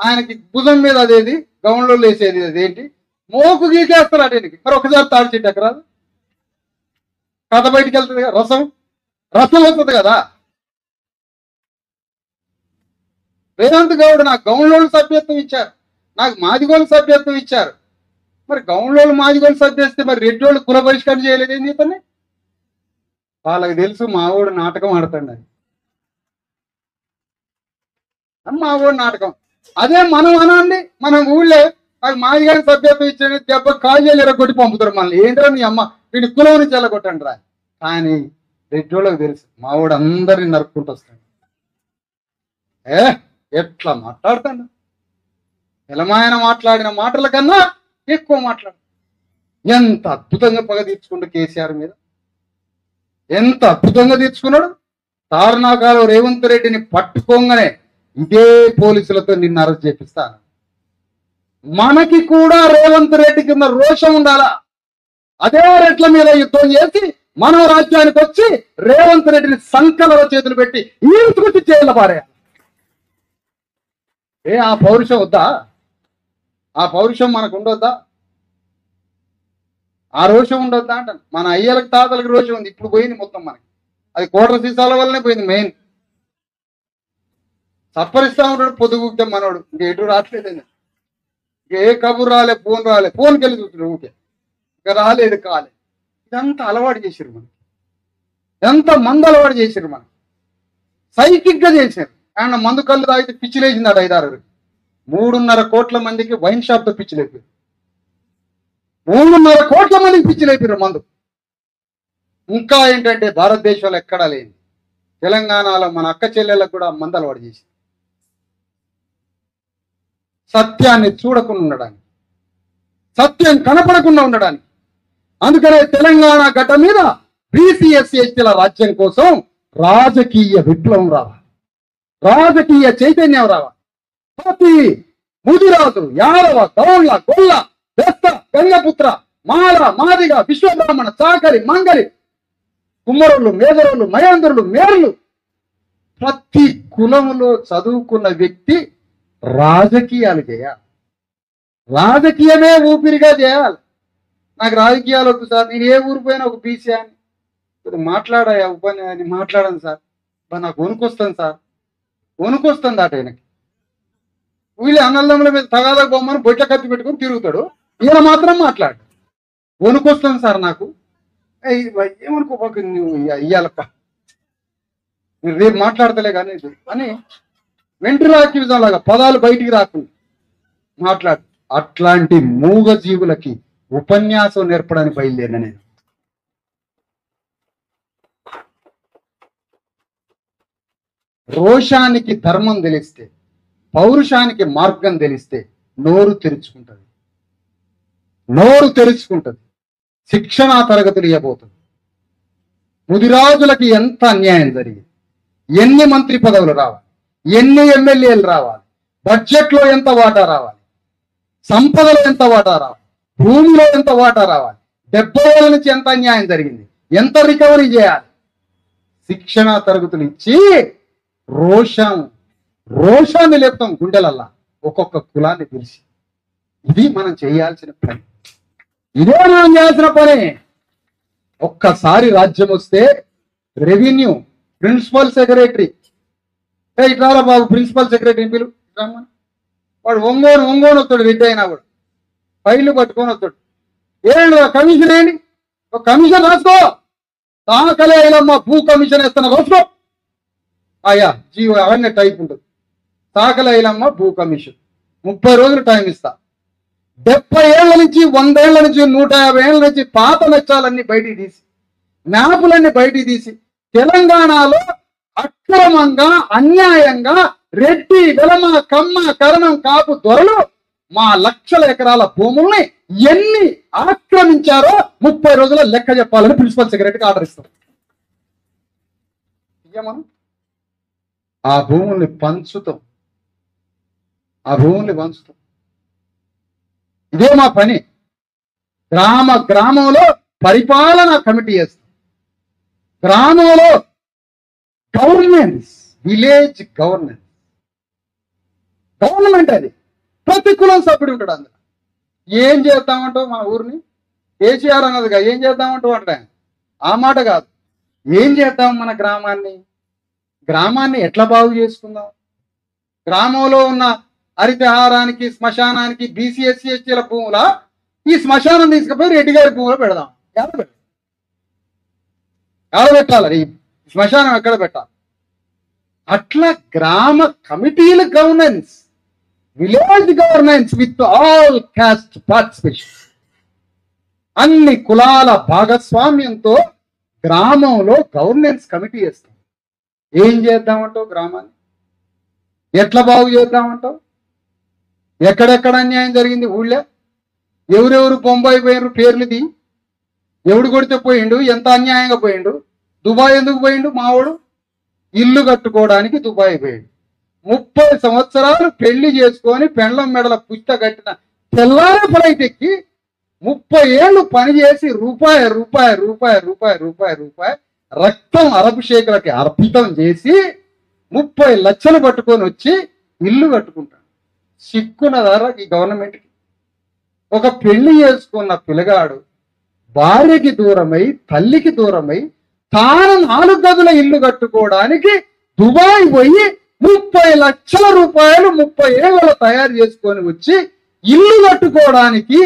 ఆయనకి భుజం మీద అదేది గౌన్లో వేసేది అదేంటి మోకు గీకేస్తారు అటేనికి. మరి ఒకసారి తాడి చెట్టు ఎక్కరాదు, కథ బయటికి వెళ్తుంది కదా, రసం వస్తుంది కదా. రేవంత్ గౌడ్ నాకు గౌన్లోళ్ళు సభ్యత్వం ఇచ్చారు, నాకు మాదిగోళ్ళు సభ్యత్వం ఇచ్చారు. మరి గౌన్లోళ్ళు మాదిగోళ్ళు సభ్యస్తే మరి రెడ్డోళ్ళు కుల బహిష్కరణ చేయలేదు ఏం చేతనే? వాళ్ళకి తెలుసు మావోడు నాటకం ఆడతాడు అని. మావోడు నాటకం. అదే మనం అనండి, మనం ఊళ్ళో నాకు మాదిగాని సభ్యత్వం ఇచ్చాడు దెబ్బ కాజేలు ఎరగొట్టి పంపుతారు మనల్ని. ఏంటో నీ అమ్మ వీడి కులం నుంచి ఎల్లగొట్టండి రా. కానీ రెడ్డోళ్ళకి తెలుసు మావోడు అందరినీ నరుక్కుంటూ వస్తాడు. ఎట్లా మాట్లాడతాడు? ఎలమాయన మాట్లాడిన మాటల కన్నా ఎక్కువ మాట్లాడు. ఎంత అద్భుతంగా పగ తీర్చుకుంటూ కేసీఆర్ మీద ఎంత అద్భుతంగా తీర్చుకున్నాడు. తార్నాకాలో రేవంత్ రెడ్డిని పట్టుకోగానే ఇదే పోలీసులతో నిన్ను అరెస్ట్ చేపిస్తాను. మనకి కూడా రేవంత్ రెడ్డి కింద రోషం ఉండాలా? అదే రెడ్ల మీద యుద్ధం చేసి మనం రాజ్యానికి వచ్చి రేవంత్ రెడ్డిని సంకలలో చేతులు పెట్టి ఈడ్చుకొచ్చి జైల్లో పారేయాలి. ఆ పౌరుషం వద్దా? ఆ పౌరుషం మనకు ఉండొద్దా? ఆ రోషం ఉండొద్దా అంటాను. మన అయ్యలకు తాతలకు రోషం ఉంది, ఇప్పుడు పోయింది మొత్తం మనకి. అది కోట్ల సీసాల వల్లనే పోయింది. మెయిన్ సప్పరిస్తా ఉంటాడు పొద్దుగుతే మనోడు, ఇంక ఎటు రావట్లేదు. ఇంక ఏ కబురు రాలే, ఫోన్కి వెళ్ళి చూస్తున్నాడు ఊకే, ఇక రాలేదు కాలే. ఇదంతా అలవాటు చేశారు మనకి. ఎంత మందు అలవాటు చేశారు మనకి, సైకిక్ గా చేశారు. ఆయన మందు కళ్ళు తాగితే పిచ్చిలేసింది అటు 5-6. 3.5 కోట్ల మందికి వైన్ షాప్ తో పిచ్చి లేపారు. 3.5 కోట్ల మందికి పిచ్చి లేపారు మందు. ఇంకా ఏంటంటే భారతదేశంలో ఎక్కడా లేదు, తెలంగాణలో మన అక్క చెల్లెళ్ళకు కూడా మందు అలవాటు చేసి సత్యాన్ని చూడకుండా ఉండడానికి, సత్యం కనపడకుండా ఉండడానికి. అందుకనే తెలంగాణ గడ్డ మీద బీసీ ఎస్సీ ఎస్టీల రాజ్యం కోసం రాజకీయ విప్లవం రావాలి, రాజకీయ చైతన్యం రావాలి. ప్రతి ముదిరాజు, యాదవ, గౌళ్ళ, గొల్ల, బెస్త, గంగపుత్ర, మాల, మాదిగ, విశ్వబ్రాహ్మణ, చాకరి, మంగలి, కుమ్మరులు, మేదరులు, మయాంధ్రులు, మేరులు, ప్రతి కులములో చదువుకున్న వ్యక్తి రాజకీయాలు చేయాలి, రాజకీయమే ఊపిరిగా చేయాలి. నాకు రాజకీయాలు వద్దు సార్, నేను ఏ ఊరు పోయినా ఒక బీసీ అని మాట్లాడా ఉపన్యాన్ని మాట్లాడాను సార్, నాకు వణుకొస్తాను సార్, వణుకొస్తుంది అట ఆయనకి. వీళ్ళు అన్నదమ్ముల మీద తగాదా బొమ్మను బొట్ట కత్తి పెట్టుకొని తిరుగుతాడు, ఈయన మాత్రం మాట్లాడు. వణుకొస్తుంది సార్ నాకు, ఏమనుకోక నువ్వు ఇయ్యాలప్ప, నేను రేపు మాట్లాడతలే కానీ అని వెంట్రులాక్టివిజం లాగా పదాలు బయటికి రాకుండా మాట్లాడు. అట్లాంటి మూగ జీవులకి ఉపన్యాసం నేర్పడానికి బయలుదేరిన నేను. రోషానికి ధర్మం తెలిస్తే, పౌరుషానికి మార్గం తెలిస్తే నోరు తెరుచుకుంటుంది, నోరు తెరుచుకుంటుంది. శిక్షణా తరగతులు ఇవ్వబోతుంది. ముదిరాజులకి ఎంత అన్యాయం జరిగింది, ఎన్ని మంత్రి పదవులు రావాలి, ఎన్ని ఎమ్మెల్యేలు రావాలి, బడ్జెట్లో ఎంత వాటా రావాలి, సంపదలో ఎంత వాటా రావాలి, భూమిలో ఎంత వాటా రావాలి, 70 ఏళ్ళ నుంచి ఎంత అన్యాయం జరిగింది, ఎంత రికవరీ చేయాలి. శిక్షణా తరగతులు ఇచ్చి రోషాన్ని లేపుతాం గుండెలల్లా ఒక్కొక్క కులాన్ని పిలిచి. ఇది మనం చేయాల్సిన పని, ఇదే మనం చేయాల్సిన పని. ఒక్కసారి రాజ్యం వస్తే రెవెన్యూ ప్రిన్సిపల్ సెక్రటరీ, ఇట్లా బాబు ప్రిన్సిపల్ సెక్రటరీ పిలు, వాడు ఒంగోను వస్తాడు, రెడ్డి అయినా కూడా ఫైళ్ళు పట్టుకొని వస్తాడు. ఏంటి కమిషన్, ఏంటి ఒక కమిషన్ రాసుకో, తాకలే అయిలమ్మా భూ కమిషన్ వేస్తున్నా రాసుకో, అయ్యా జీవో అవన్నీ టైప్ ఉంటుంది. తాకలే అయిలమ్మ భూ కమిషన్ 30 రోజులు టైం ఇస్తా. 70 ఏళ్ల నుంచి 100 ఏళ్ల నుంచి 150 ఏళ్ల నుంచి పాత మెచ్చాలన్నీ బయటికి తీసి, మ్యాపులన్నీ బయటికి తీసి, తెలంగాణలో అక్రమంగా అన్యాయంగా రెడ్డి, వెలమ, కమ్మ, కరణం, కాపు దొరలు మా లక్షల ఎకరాల భూముల్ని ఎన్ని ఆక్రమించారో 30 రోజుల లెక్క చెప్పాలని ప్రిన్సిపల్ సెక్రటరీకి ఆర్డర్ ఇస్తాం. మనం ఆ భూముల్ని పంచుతాం, ఆ భూముల్ని పంచుతాం. ఇదే మా పని. గ్రామంలో పరిపాలన కమిటీ చేస్తాం, గ్రామంలో గవర్నెన్స్, విలేజ్ గవర్నమెంట్ అది. ప్రతి కులం సభ్యుడు ఉంటాడు అందులో. ఏం చేద్దామంటావు మన ఊరిని, కేసీఆర్ అన్నదిగా ఏం చేద్దామంటావు అంటే ఆ మాట కాదు, ఏం చేద్దాం మన గ్రామాన్ని ఎట్లా బాగు చేసుకుందాం, గ్రామంలో ఉన్న హరితహారానికి, శ్మశానానికి, బీసీ ఎస్సీ ఎస్టీల భూముల ఈ శ్మశానం తీసుకుపోయి రెడ్డి గారి భూములో పెడదాం. ఎక్కడ పెట్టాలి, ఈ శ్మశానం ఎక్కడ పెట్టాలి? అట్లా గ్రామ కమిటీల governance, village governance with all cost participation, అన్ని కులాల భాగస్వామ్యంతో గ్రామంలో గవర్నెన్స్ కమిటీ చేస్తాం. ఏం చేద్దామంటావు, గ్రామాన్ని ఎట్లా బాగు చేద్దామంటావు? ఎక్కడెక్కడ అన్యాయం జరిగింది ఊళ్ళో, ఎవరెవరు బొంబాయి పోయినరు పేర్లుది, ఎవడు కొడితే పోయిండు, ఎంత అన్యాయంగా పోయిండు. దుబాయ్ ఎందుకు పోయిండు? మావాడు ఇల్లు కట్టుకోవడానికి దుబాయ్ పోయిండు. 30 సంవత్సరాలు పెళ్లి చేసుకొని పెండ్లం మెడల పుష్ట కట్టిన తెల్లారే ఫ్లైట్ ఎక్కి 30 ఏళ్ళు పనిచేసి రూపాయి రక్తం అరబ్ షేకులకి అర్పితం చేసి 30 లక్షలు పట్టుకొని వచ్చి ఇల్లు కట్టుకుంటాడు. సిక్కున ధర ఈ గవర్నమెంట్కి. ఒక పెళ్లి చేసుకున్న పిల్లగాడు భార్యకి దూరమై, తల్లికి దూరమై, తాను 4 గదుల ఇల్లు కట్టుకోవడానికి దుబాయ్ పోయి 30 లక్షల రూపాయలు 30 ఏళ్ళలో తయారు చేసుకొని వచ్చి ఇల్లు కట్టుకోవడానికి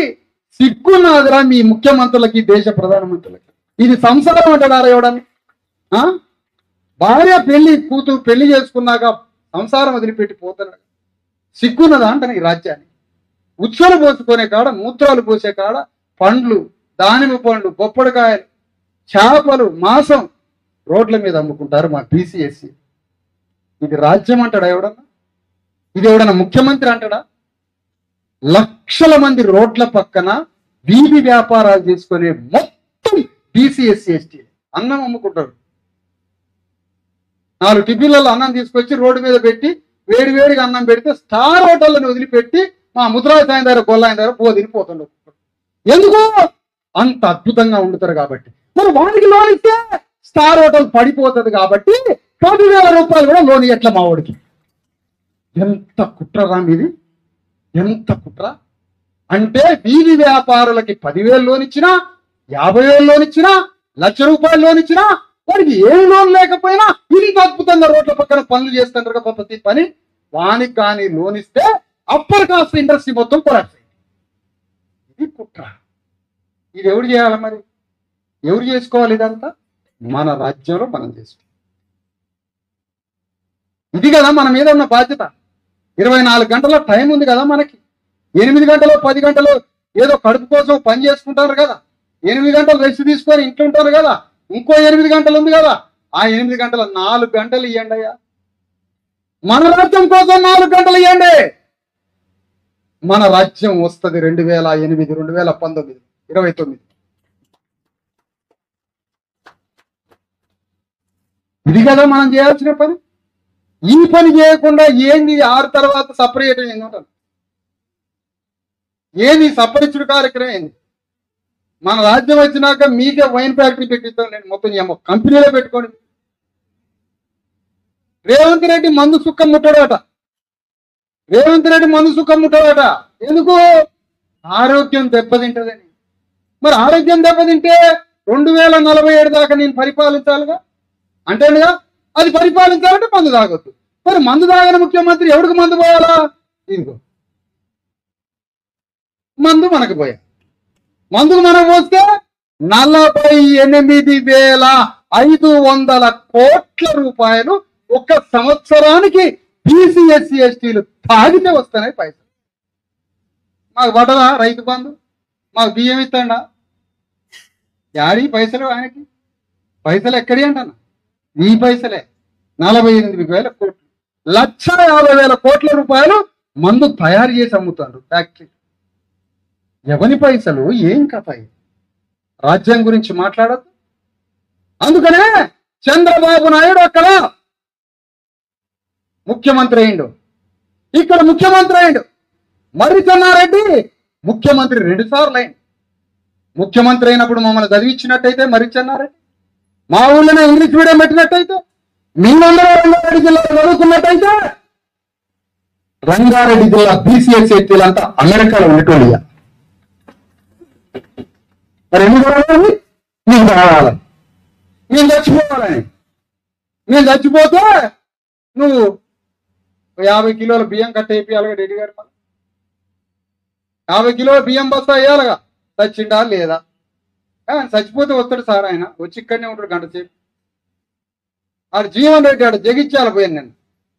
సిగ్గున్నదిరా మీ ముఖ్యమంత్రులకి, దేశ ప్రధానమంత్రులకి. ఇది సంసారం అంటారా ఎవడని? భార్య కూతురు పెళ్లి చేసుకున్నాక సంసారం వదిలిపెట్టి పోతున్నాడు. సిగ్గున్నదా అంటాను ఈ రాజ్యాన్ని. ఉచ్చులు పోసుకునే కాడ, మూత్రాలు పోసే కాడ పండ్లు, దానిమ్మ పండ్లు, బొప్పడికాయలు, చేపలు, మాంసం రోడ్ల మీద అమ్ముకుంటారు మా బీసీఎస్సీ. ఇది రాజ్యం అంటాడా ఎవడన్నా? ఇది ఎవడన్నా ముఖ్యమంత్రి అంటాడా? లక్షల మంది రోడ్ల పక్కన వీధి వ్యాపారాలు చేసుకునే మొత్తం బీసీఎస్సీ ఎస్టీ అన్నం అమ్ముకుంటారు. 4 టిఫిన్లలో అన్నం తీసుకొచ్చి రోడ్డు మీద పెట్టి వేడి వేడిగా అన్నం పెడితే స్టార్ హోటళ్ళని వదిలిపెట్టి మా ముద్రాయి సాయం దగ్గర గొల్లాయిన దగ్గర తినిపోతుండ్రు. ఎందుకు? అంత అద్భుతంగా వండుతారు కాబట్టి. మరి వాడికి లోన్ ఇస్తే స్టార్ హోటల్ పడిపోతుంది కాబట్టి 10,000 రూపాయలు కూడా లోన్ ఎట్లా మా వాడికి? ఎంత కుట్రరా మీది, ఎంత కుట్ర అంటే వీధి వ్యాపారులకి 10,000 లోన్ ఇచ్చినా, 50,000 లోన్ ఇచ్చినా, 1,00,000 రూపాయలు లోన్ ఇచ్చినా వాడికి ఏ లోన్ లేకపోయినా ఇంత అద్భుతంగా రోడ్ల పక్కన పనులు చేస్తుంటారు ప్రతి పని. వానికి కానీ లోన్ ఇస్తే అప్పర్ కాస్ట్ ఇండస్ట్రీ మొత్తం కొలాప్స్ అయింది. ఇది కుట్ర. ఇది ఎవరు చేయాలి మరి? ఎవరు చేసుకోవాలి ఇదంతా? మన రాజ్యంలో మనం చేసుకోవాలి. ఇది కదా మన మీద ఉన్న బాధ్యత. 24 గంటల టైం ఉంది కదా మనకి. 8 గంటలు 10 గంటలు ఏదో కడుపు కోసం పని చేసుకుంటారు కదా, 8 గంటలు రెస్ట్ తీసుకొని ఇంట్లో ఉంటారు కదా, ఇంకో 8 గంటలు ఉంది కదా, ఆ 8 గంటల 4 గంటలు ఇవ్వండి అయ్యా. మన రాజ్యం కోసం 4 గంటలు ఇవ్వండి. మన రాజ్యం వస్తుంది 2008, 2019, 29. ఇది కదా మనం చేయాల్సిన పని. ఈ పని చేయకుండా ఏంది 6 తర్వాత సపరేట్ ఏంటంటారు? ఏంది సపరిచుడు కార్యక్రమం ఏంది? మన రాజ్యం వచ్చినాక మీకే వైన్ ఫ్యాక్టరీ పెట్టిస్తాం, నేను మొత్తం కంపెనీలో పెట్టుకోండి. రేవంత్ రెడ్డి మందు సుఖం ముట్టాడట. ఎందుకు? ఆరోగ్యం దెబ్బతింటదని. మరి ఆరోగ్యం దెబ్బతింటే 2047 దాకా నేను పరిపాలించాలిగా అంటేనుగా. అది పరిపాలించాలంటే మందు తాగొద్దు. మరి మందు తాగని ముఖ్యమంత్రి ఎవరికి మందు పోయాలా? ఇదిగో మందు మనకు పోయా. మందుకు మనం పోస్తే 48,500 కోట్ల రూపాయలు ఒక్క సంవత్సరానికి బీసీఎస్సీ ఎస్టీలు తాగితే వస్తున్నాయి పైసలు. మాకు పడదా రైతు బంధు? మాకు బియ్యం ఇస్తాడా? యాడి పైసలు ఆయనకి? పైసలు ఎక్కడి అంటాను? ఈ పైసలే 48,000 కోట్లు, 1,50,000 కోట్ల రూపాయలు మందు తయారు చేసి అమ్ముతారు ఫ్యాక్టరీ. ఎవని పైసలు? ఏం కథ? రాజ్యం గురించి మాట్లాడద్దు. అందుకనే చంద్రబాబు నాయుడు అక్కడ ముఖ్యమంత్రి అయిండు, ఇక్కడ ముఖ్యమంత్రి అయిండు. మర్రి చెన్నారెడ్డి ముఖ్యమంత్రి 2 సార్లు అయింది. ముఖ్యమంత్రి అయినప్పుడు మమ్మల్ని చదివించినట్టయితే మర్రి చెన్నారెడ్డి, మా ఊళ్ళోనే ఇంగ్లీష్ మీడియం పెట్టినట్టయితే, మేమందరూ రంగారెడ్డి జిల్లాలో చదువుకున్నట్టయితే, రంగారెడ్డి జిల్లా బీసీఎస్ ఎస్టీలంతా అమెరికాలో ఉండేటోళ్ళు. మరి ఎందుకు రావాలి? నీకు రావాలి, నేను చచ్చిపోవాలని. నేను చచ్చిపోతే నువ్వు 50 కిలోల బియ్యం కట్ట వేయాలిగా రెడ్డి గారు. 50 కిలోల బియ్యం బస్తా వేయాలిగా. చచ్చిండా లేదా? చచ్చిపోతే వస్తాడు సార్, ఆయన వచ్చి ఇక్కడనే ఉంటాడు గంట సేపు. ఆడు జీవన్ రెడ్డి ఆడు జగిత్యాల పోయాను నేను.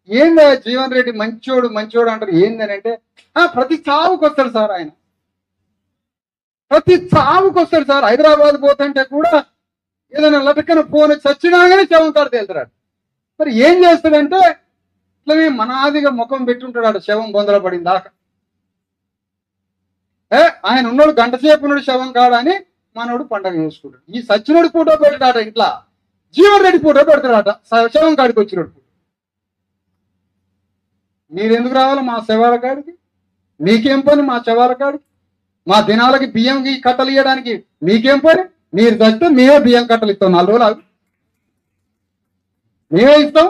ఏంది జీవన్ రెడ్డి మంచోడు అంటారు. ఏందని అంటే ప్రతి చావుకు వస్తాడు సార్ ఆయన, ప్రతి చావుకు వస్తాడు సార్. హైదరాబాద్ పోతుంటే కూడా ఏదైనా లటకన ఫోన్ చచ్చినాగానే శవం కాడ తేలుతాడు. మరి ఏం చేస్తాడంటే ఇట్లనే మనాదిగా ముఖం పెట్టుంటాడు ఆడు శవం బొందల పడిన దాకా. ఆయన ఉన్నాడు గంట సేపు ఉన్నాడు శవం కాడ అని మనోడు పండగ చేసుకుంటాడు. ఈ సచ్చినోడు ఫోటో పెడతాడ ఇంట్లో, జీవన్ రెడ్డి ఫోటో పెడతాడట శవం కాడికి వచ్చినోడు. మీరెందుకు రావాలి మా శవాల కాడికి? మీకేం పని మా శవాల కాడికి? మా దినాలకి బియ్యం కట్టలు ఇవ్వడానికి మీకేం పని? మీరు చస్తే మేమే బియ్యం కట్టలు ఇస్తాం. 4 రోజులు ఆగు, మేమే ఇస్తాం.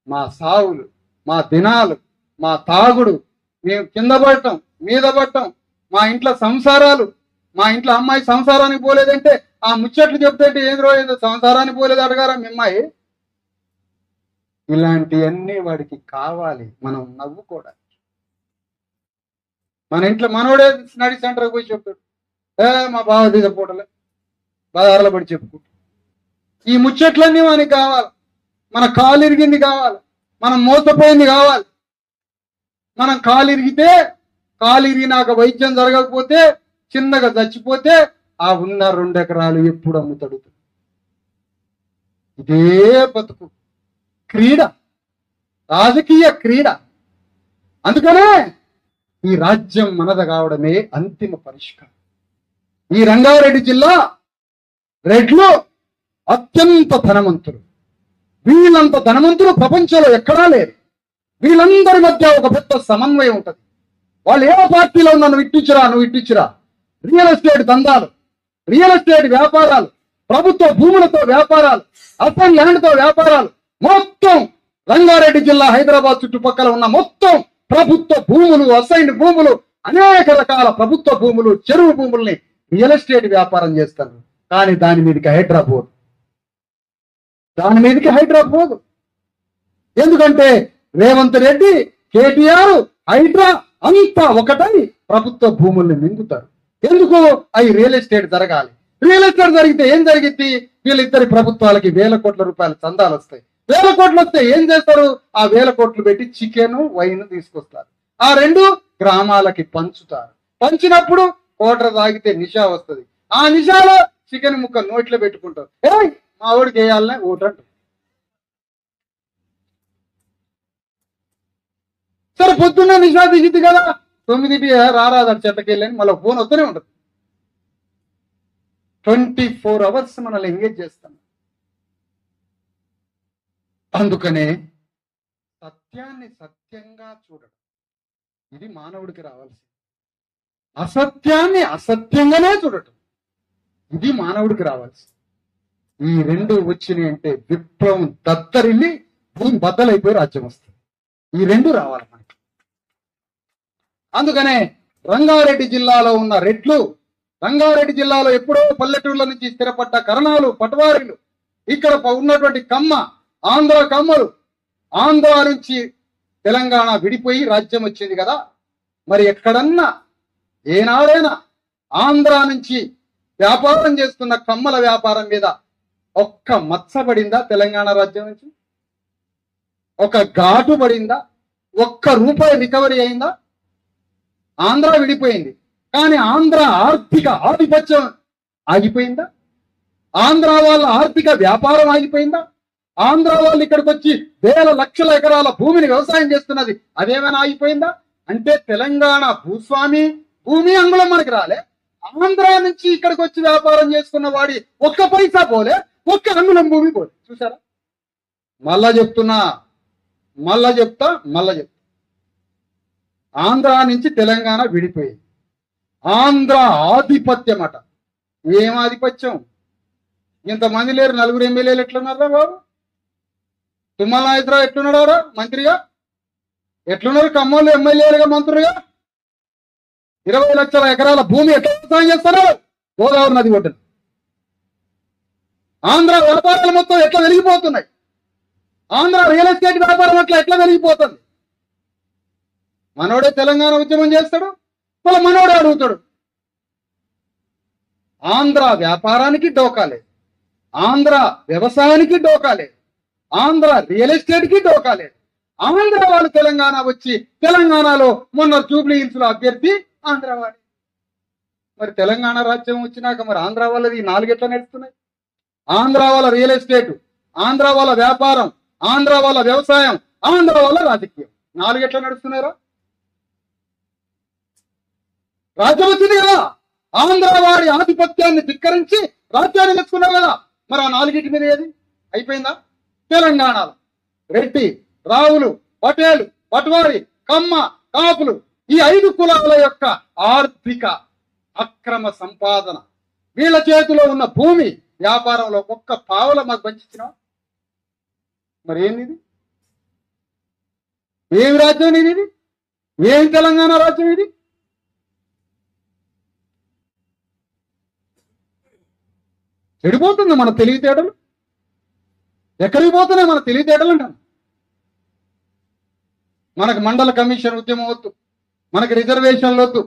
మా సావులు, మా దినాలు, మా తాగుడు, మేము కింద పడటం మీద పడటం, మా ఇంట్లో సంసారాలు, మా ఇంట్లో అమ్మాయి సంసారానికి పోలేదంటే ఆ ముచ్చట్లు చెప్తుంటే ఏదో సంసారానికి పోలేదు అడగారా మీ అమ్మాయి? ఇలాంటివన్నీ వాడికి కావాలి. మనం నవ్వుకోవడానికి. మన ఇంట్లో మనోడే నడి సెంటర్కి పోయి చెప్తాడు, మా బావ దిగ పూటలే బజార్లో పడి చెప్పుకుంటాడు. ఈ ముచ్చట్లన్నీ మనకి కావాలి. మన కాలు ఇరిగింది కావాలి, మనం మోసపోయింది కావాలి. మనం కాలు ఇరిగినాక వైద్యం జరగకపోతే చిన్నగా చచ్చిపోతే ఆ ఉన్న 2 ఎకరాలు ఎప్పుడు అమ్ముతాడు? ఇదే బతుకు, క్రీడ, రాజకీయ క్రీడ. అందుకనే ఈ రాజ్యం మనది కావడమే అంతిమ పరిష్కారం. ఈ రంగారెడ్డి జిల్లా రెడ్లు అత్యంత ధనవంతులు. వీళ్ళంత ధనవంతులు ప్రపంచంలో ఎక్కడా లేరు. వీళ్ళందరి మధ్య ఒక పెద్ద సమన్వయం ఉంటుంది. వాళ్ళు ఏ పార్టీలో ఉన్నా నువ్వు ఇట్టించురా. రియల్ ఎస్టేట్ దందాలు, రియల్ ఎస్టేట్ వ్యాపారాలు, ప్రభుత్వ భూములతో వ్యాపారాలు, అసైన్ ల్యాండ్తో వ్యాపారాలు, మొత్తం రంగారెడ్డి జిల్లా హైదరాబాద్ చుట్టుపక్కల ఉన్న మొత్తం ప్రభుత్వ భూములు, అసైన్ భూములు, అనేక రకాల ప్రభుత్వ భూములు, చెరువు భూముల్ని రియల్ ఎస్టేట్ వ్యాపారం చేస్తారు. కానీ దాని మీదకి హైడ్రా పోదు. ఎందుకంటే రేవంత్ రెడ్డి, కేటీఆర్, హైడ్రా అంతా ఒకటై ప్రభుత్వ భూముల్ని మింగుతారు. ఎందుకు? అవి రియల్ ఎస్టేట్ జరగాలి. రియల్ ఎస్టేట్ జరిగితే ఏం జరిగింది? వీళ్ళిద్దరి ప్రభుత్వాలకి 1000 కోట్ల రూపాయల చందాలు వస్తాయి. 1000 కోట్లు వస్తే ఏం చేస్తారు? ఆ 1000 కోట్లు పెట్టి చికెన్, వైన్ తీసుకొస్తారు. ఆ 2 గ్రామాలకి పంచుతారు. పంచినప్పుడు కోటర తాగితే నిషా వస్తుంది. ఆ నిషాలో చికెన్ ముక్క నోట్లో పెట్టుకుంటారు. మా ఓడికి వేయాలనే ఓటు అంటారు. సరే, పొద్దున్న నిషా తీసింది కదా, 9కి రారాదని చెట్టకెళ్ళని మళ్ళీ ఫోన్ వస్తూనే ఉంటుంది. 24 hours మనల్ని ఎంగేజ్ చేస్తాం. అందుకనే సత్యాన్ని సత్యంగా చూడడం ఇది మానవుడికి రావాల్సింది. అసత్యాన్ని అసత్యంగానే చూడటం ఇది మానవుడికి రావాల్సింది. ఈ 2 వచ్చినాయి అంటే విప్లవం దత్తరిల్లి భూమి బద్దలైపోయి రాజ్యం వస్తుంది. ఈ 2 రావాలి మనకి. అందుకనే రంగారెడ్డి జిల్లాలో ఉన్న రెడ్లు, రంగారెడ్డి జిల్లాలో ఎప్పుడో పల్లెటూళ్ళ నుంచి స్థిరపడ్డ కరణాలు, పటవారీలు, ఇక్కడ ఉన్నటువంటి ఆంధ్ర కమ్మలు, ఆంధ్ర నుంచి తెలంగాణ విడిపోయి రాజ్యం వచ్చింది కదా, మరి ఎక్కడన్నా ఏనాడైనా ఆంధ్ర నుంచి వ్యాపారం చేస్తున్న కమ్మల వ్యాపారం మీద ఒక్క మచ్చ పడిందా? తెలంగాణ రాజ్యం నుంచి ఒక ఘాటు పడిందా? ₹1 రికవరీ అయిందా? ఆంధ్ర విడిపోయింది, కానీ ఆంధ్ర ఆర్థిక ఆధిపత్యం ఆగిపోయిందా? ఆంధ్ర వాళ్ళ ఆర్థిక వ్యాపారం ఆగిపోయిందా? ఆంధ్ర వాళ్ళు ఇక్కడికి వచ్చి వేల లక్షల ఎకరాల భూమిని వ్యవసాయం చేస్తున్నది, అదేమైనా ఆగిపోయిందా? అంటే తెలంగాణ భూమి అంగుళం మనకి రాలే. ఆంధ్ర నుంచి ఇక్కడికి వచ్చి వ్యాపారం చేసుకున్న వాడి ఒక్క పైసా పోలే, ఒక్క అంగుళం భూమి పోలే. చూసారా? మళ్ళా చెప్తా. ఆంధ్ర నుంచి తెలంగాణ విడిపోయింది. ఆంధ్ర ఆధిపత్యం అట. ఏం ఆధిపత్యం? ఇంతమంది లేరు, 4 ఎమ్మెల్యేలు ఎట్లున్నారా బాబు? తుమ్మల నాయకరావు ఎట్లున్నాడా మంత్రిగా? ఎట్లున్నారు కమ్మోళ్ళు ఎమ్మెల్యేలుగా, మంత్రులుగా? 20 లక్షల ఎకరాల భూమి ఎట్లా వ్యవసాయం చేస్తారు? గోదావరి నది ఒడ్డున. ఆంధ్ర వ్యాపారాలు మొత్తం ఎట్లా వెలిగిపోతున్నాయి? ఆంధ్ర రియల్ ఎస్టేట్ వ్యాపారం ఎట్లా వెలిగిపోతుంది? మనోడే తెలంగాణ ఉద్యమం చేస్తాడు, మళ్ళీ మనోడే అడుగుతాడు. ఆంధ్ర వ్యాపారానికి డోకాలేదు, ఆంధ్ర వ్యవసాయానికి డోకాలేదు, ఆంధ్ర రియల్ ఎస్టేట్కి డోకాలేదు. ఆంధ్ర వాళ్ళు తెలంగాణ వచ్చి తెలంగాణలో మొన్న జూబ్లీ హిల్స్ లో అభ్యర్థి ఆంధ్ర వాడి. మరి తెలంగాణ రాజ్యం వచ్చినాక మరి ఆంధ్ర వాళ్ళది 4 ఎట్లా నడుస్తున్నాయి? ఆంధ్ర వాళ్ళ రియల్ ఎస్టేట్, ఆంధ్ర వాళ్ళ వ్యాపారం, ఆంధ్ర వాళ్ళ వ్యవసాయం, ఆంధ్ర వాళ్ళ రాజకీయం 4 ఎట్లా నడుస్తున్నారా? రాజ్యం వచ్చింది కదా, ఆంధ్ర వాడి ఆధిపత్యాన్ని ధిక్కరించి రాజ్యాన్ని తెచ్చుకున్నారు కదా, మరి ఆ 4 మీద ఏది అయిపోయిందా? తెలంగాణలో రెడ్డి, రావులు, పటేలు, పట్వారి, కమ్మ, కాపులు, ఈ 5 కులాల యొక్క ఆర్థిక అక్రమ సంపాదన, వీళ్ళ చేతిలో ఉన్న భూమి వ్యాపారంలో ఒక్క పావుల మాకు పంచిచ్చినా? మరి ఏంది? ఏమి రాజ్యం ఇది? ఏం తెలంగాణ రాజ్యం ఇది? చెడిపోతుంది మన తెలివితేటలు. ఎక్కడికి పోతున్నాయి మన తెలివితేటలు అంటాను. మనకు మండల కమిషన్ ఉద్యమం వద్దు, మనకి రిజర్వేషన్లు వద్దు,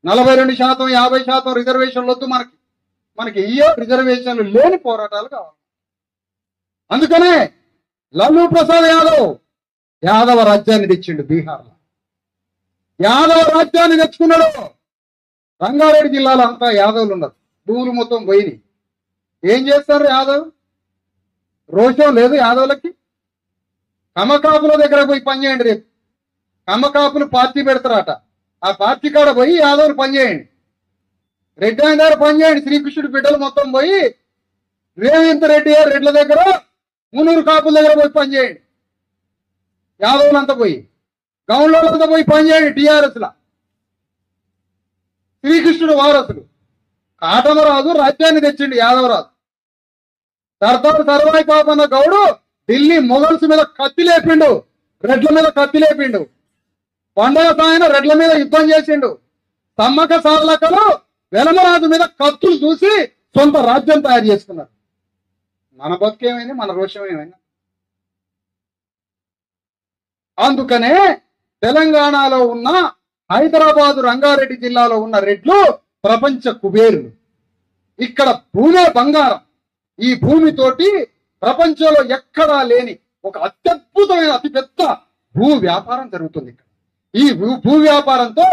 42%, 50% రిజర్వేషన్లు వద్దు. మనకి రిజర్వేషన్లు లేని పోరాటాలు కావాలి. అందుకనే లాలూ ప్రసాద్ యాదవ్ యాదవ రాజ్యాన్ని తెచ్చిండు బీహార్లో. యాదవ రాజ్యాన్ని తెచ్చుకున్నాడు. రంగారెడ్డి జిల్లాలో అంతా యాదవులు ఉన్నారు. భూములు మొత్తం పోయినాయి. ఏం చేస్తారు యాదవ్? రోషం లేదు యాదవులకి. కమ్మకాపుల దగ్గర పోయి పనిచేయండి. రేపు కమ్మకాపులు పార్టీ పెడతారట. ఆ పార్టీ కాడ పోయి యాదవులు పనిచేయండి. రెడ్డి ఆయన దగ్గర పనిచేయండి. శ్రీకృష్ణుడి బిడ్డలు మొత్తం పోయి రేవంత్ రెడ్డి రెడ్ల దగ్గర, మునూరు కాపుల దగ్గర పోయి పనిచేయండి. యాదవులంతా పోయి, గౌన్లంతా పోయి పనిచేయండి. టీఆర్ఎస్ లా శ్రీకృష్ణుడు వారసులు. కాటమరాజు రాజ్యాన్ని తెచ్చిండు యాదవరాజు. సర్దార్ సర్వాయి పాపన్న గౌడు ఢిల్లీ మొఘల్స్ మీద కత్తి లేపిండు, రెడ్ల మీద కత్తి లేపిండు. పండగ సాయన రెడ్ల మీద యుద్ధం చేసిండు. సమ్మక సార్లకలు వెలమరాజు మీద కత్తులు చూసి సొంత రాజ్యం తయారు చేసుకున్నారు. మన బతుకేమైంది? మన రోషం ఏమైంది? అందుకనే తెలంగాణలో ఉన్న హైదరాబాదు రంగారెడ్డి జిల్లాలో ఉన్న రెడ్లు ప్రపంచ కుబేరులు. ఇక్కడ భూమే బంగారం. ఈ భూమితోటి ప్రపంచంలో ఎక్కడా లేని ఒక అత్యద్భుతమైన అతిపెద్ద భూ వ్యాపారం జరుగుతుంది ఇక్కడ. ఈ భూ వ్యాపారంతో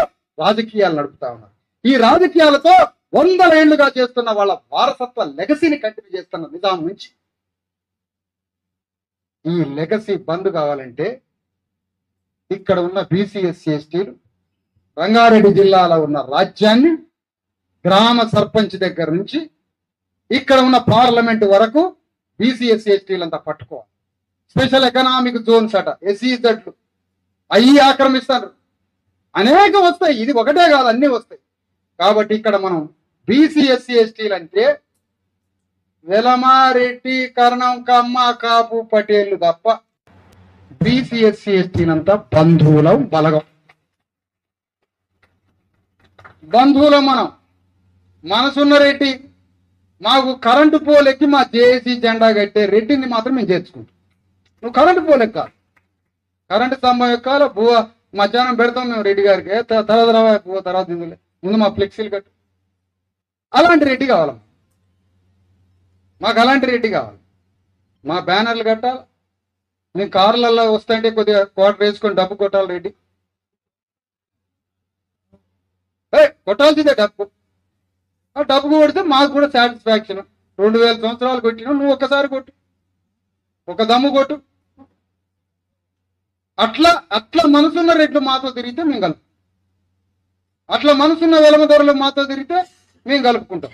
రాజకీయాలు నడుపుతా ఉన్నారు. ఈ రాజకీయాలతో 100 ఏళ్లుగా చేస్తున్న వాళ్ళ వారసత్వ లెగసీని కంటిన్యూ చేస్తున్న నిజాం నుంచి. ఈ లెగసీ బంద్ కావాలంటే ఇక్కడ ఉన్న బీసీ ఎస్సీ ఎస్టీలు రంగారెడ్డి జిల్లాలో ఉన్న రాజ్యాన్ని గ్రామ సర్పంచ్ దగ్గర నుంచి ఇక్కడ ఉన్న పార్లమెంట్ వరకు బీసీ ఎస్సీ ఎస్టీలంతా పట్టుకోవాలి. స్పెషల్ ఎకనామిక్ జోన్స్ అట, ఎస్సీజెడ్లు అవి ఆక్రమిస్తారు. అనేక వస్తాయి. ఇది ఒకటే కాదు, అన్ని వస్తాయి. కాబట్టి ఇక్కడ మనం బీసీ ఎస్సీ ఎస్టీలు అంటే వెలమారెడ్డి, కర్ణం, కమ్మ, కాపు, పటేళ్లు తప్ప బీసీ ఎస్సీ ఎస్టీలంతా బంధువులం, బలగం. బంధువులం మనం. మనసున్న రెడ్డి మాకు కరెంటు పోలెక్కి మా జేఏసీ జెండా కట్టే రెడ్డిని మాత్రం మేము చేర్చుకుంటాం. నువ్వు కరెంటు పోలెక్కాలి, కరెంటు స్తంభం ఎక్కాలి. మధ్యాహ్నం పెడతాం మేము రెడ్డి గారికి. తర్వాత ముందు మా ఫ్లెక్సీలు కట్టు. అలాంటి రెడ్డి కావాలి మాకు. అలాంటి రెడ్డి కావాలి. మా బ్యానర్లు కట్టాలి. మేము కార్లలో వస్తుంటే కొద్దిగా క్వార్టర్ వేసుకొని డబ్బు కొట్టాలి. రెడ్డి కొట్టాల్సిందే డబ్బు. ఆ డబ్బు కొడితే మాకు కూడా సాటిస్ఫాక్షన్. 2000 సంవత్సరాలు కొట్టినా నువ్వు ఒక్కసారి కొట్టు, ఒక దమ్ము కొట్టు. అట్లా మనసున్న రెడ్లు మాతో తిరిగితే మేము కలుపు. అట్లా మనసున్న వెలమదొరలు మాతో తిరిగితే మేము కలుపుకుంటాం.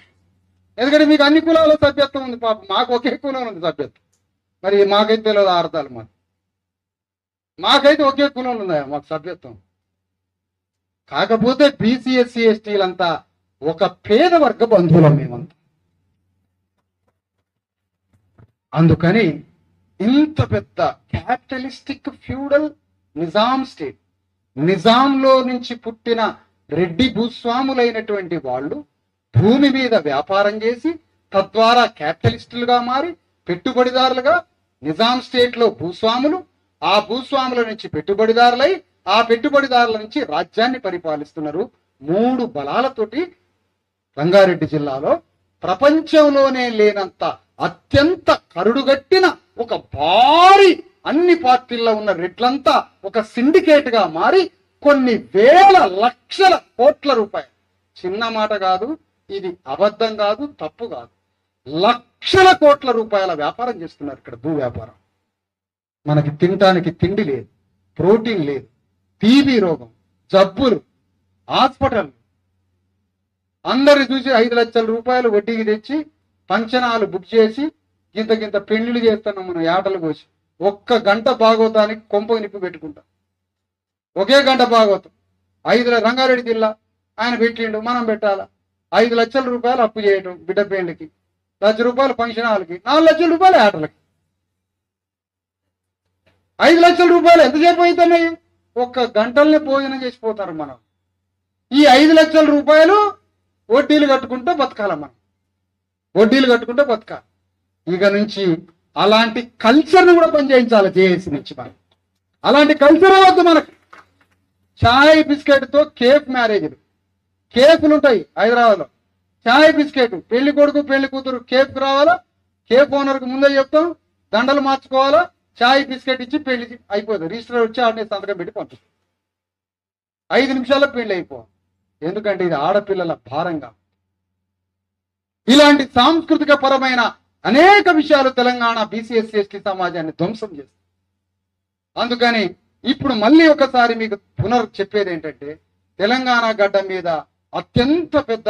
ఎందుకంటే మీకు అన్ని కులాల సభ్యత్వం ఉంది. పాపం మాకు ఒకే కులం ఉంది సభ్యత్వం. మరి మాకైతే తెలియదు అర్థాలు. మాకైతే ఒకే కులంలో ఉన్నాయా మాకు సభ్యత్వం. కాకపోతే బీసీ ఎస్సీ ఎస్టీలంతా ఒక పేద వర్గ బంధువులం మేమంతా. అందుకని ఇంత పెద్ద క్యాపిటలిస్టిక్ ఫ్యూడల్ నిజాం స్టేట్, నిజాంలో నుంచి పుట్టిన రెడ్డి భూస్వాములైనటువంటి వాళ్ళు భూమి మీద వ్యాపారం చేసి తద్వారా క్యాపిటలిస్టులుగా మారి పెట్టుబడిదారులుగా నిజాం స్టేట్ లో భూస్వాములు, ఆ భూస్వాముల నుంచి పెట్టుబడిదారులై ఆ పెట్టుబడిదారుల నుంచి రాజ్యాన్ని పరిపాలిస్తున్నారు. 3 బలాలతోటి రంగారెడ్డి జిల్లాలో ప్రపంచంలోనే లేనంత అత్యంత కరుడుగట్టిన ఒక భారీ అన్ని పార్టీల్లో ఉన్న రెడ్లంతా ఒక సిండికేట్ గా మారి కొన్ని వేల లక్షల కోట్ల రూపాయలు, చిన్న మాట కాదు ఇది, అబద్ధం కాదు, తప్పు కాదు, లక్షల కోట్ల రూపాయల వ్యాపారం చేస్తున్నారు ఇక్కడ. భూ వ్యాపారం. మనకి తినటానికి తిండి లేదు, ప్రోటీన్ లేదు, టీబీ రోగం, జబ్బులు, హాస్పిటల్. అందరు చూసి 5 లక్షల రూపాయలు వడ్డీకి తెచ్చి పంచనాలు బుక్ చేసి గింత పెళ్లిళ్ళు చేస్తున్నాం మనం యాటలు కోసి. 1 గంట భాగవతానికి కొంప నిప్పు పెట్టుకుంటాం. ఒకే గంట భాగవతం 5 రంగారెడ్డి జిల్లా ఆయన పెట్టిండు, మనం పెట్టాలా. 5 లక్షల రూపాయలు అప్పు చేయటం బిడ్డ పెళ్లికి, 1 లక్ష రూపాయలు ఫంక్షన్ హాల్కి, 4 లక్షల రూపాయలు ఆటలకి. 5 లక్షల రూపాయలు ఎంతసేపు అవుతున్నాయి? 1 గంటలనే భోజనం చేసిపోతారు మనం. ఈ 5 లక్షల రూపాయలు వడ్డీలు కట్టుకుంటూ బతకాల మనం. వడ్డీలు కట్టుకుంటూ బతకాలి. ఇక నుంచి అలాంటి కల్చర్ను కూడా పనిచేయించాలి జేఏసీ నుంచి. మనం అలాంటి కల్చర్ వద్దు మనకు. చాయ్ బిస్కెట్ తో కేఫ్ మ్యారేజ్లు, కేఫ్లు ఉంటాయి హైదరాబాద్లో. చాయ్ బిస్కెట్, పెళ్లి కొడుకు పెళ్లి కూతురు కేఫ్ రావాలా, కేఫ్ ఓనర్కి ముందే చెప్తాం, దండలు మార్చుకోవాలా, చాయ్ బిస్కెట్ ఇచ్చి పెళ్లి అయిపోతుంది. రిజిస్టర్ వచ్చి ఆడనే సంతకం పెట్టి పంపిస్తాం. 5 నిమిషాల్లో పెళ్లి అయిపోవాలి. ఎందుకంటే ఇది ఆడపిల్లల భారంగా. ఇలాంటి సాంస్కృతిక పరమైన అనేక విషయాలు తెలంగాణ బీసీ ఎస్సీ ఎస్టీ సమాజాన్ని ధ్వంసం చేస్తుంది. అందుకని ఇప్పుడు మళ్ళీ ఒకసారి మీకు చెప్పేది ఏంటంటే, తెలంగాణ గడ్డ మీద అత్యంత పెద్ద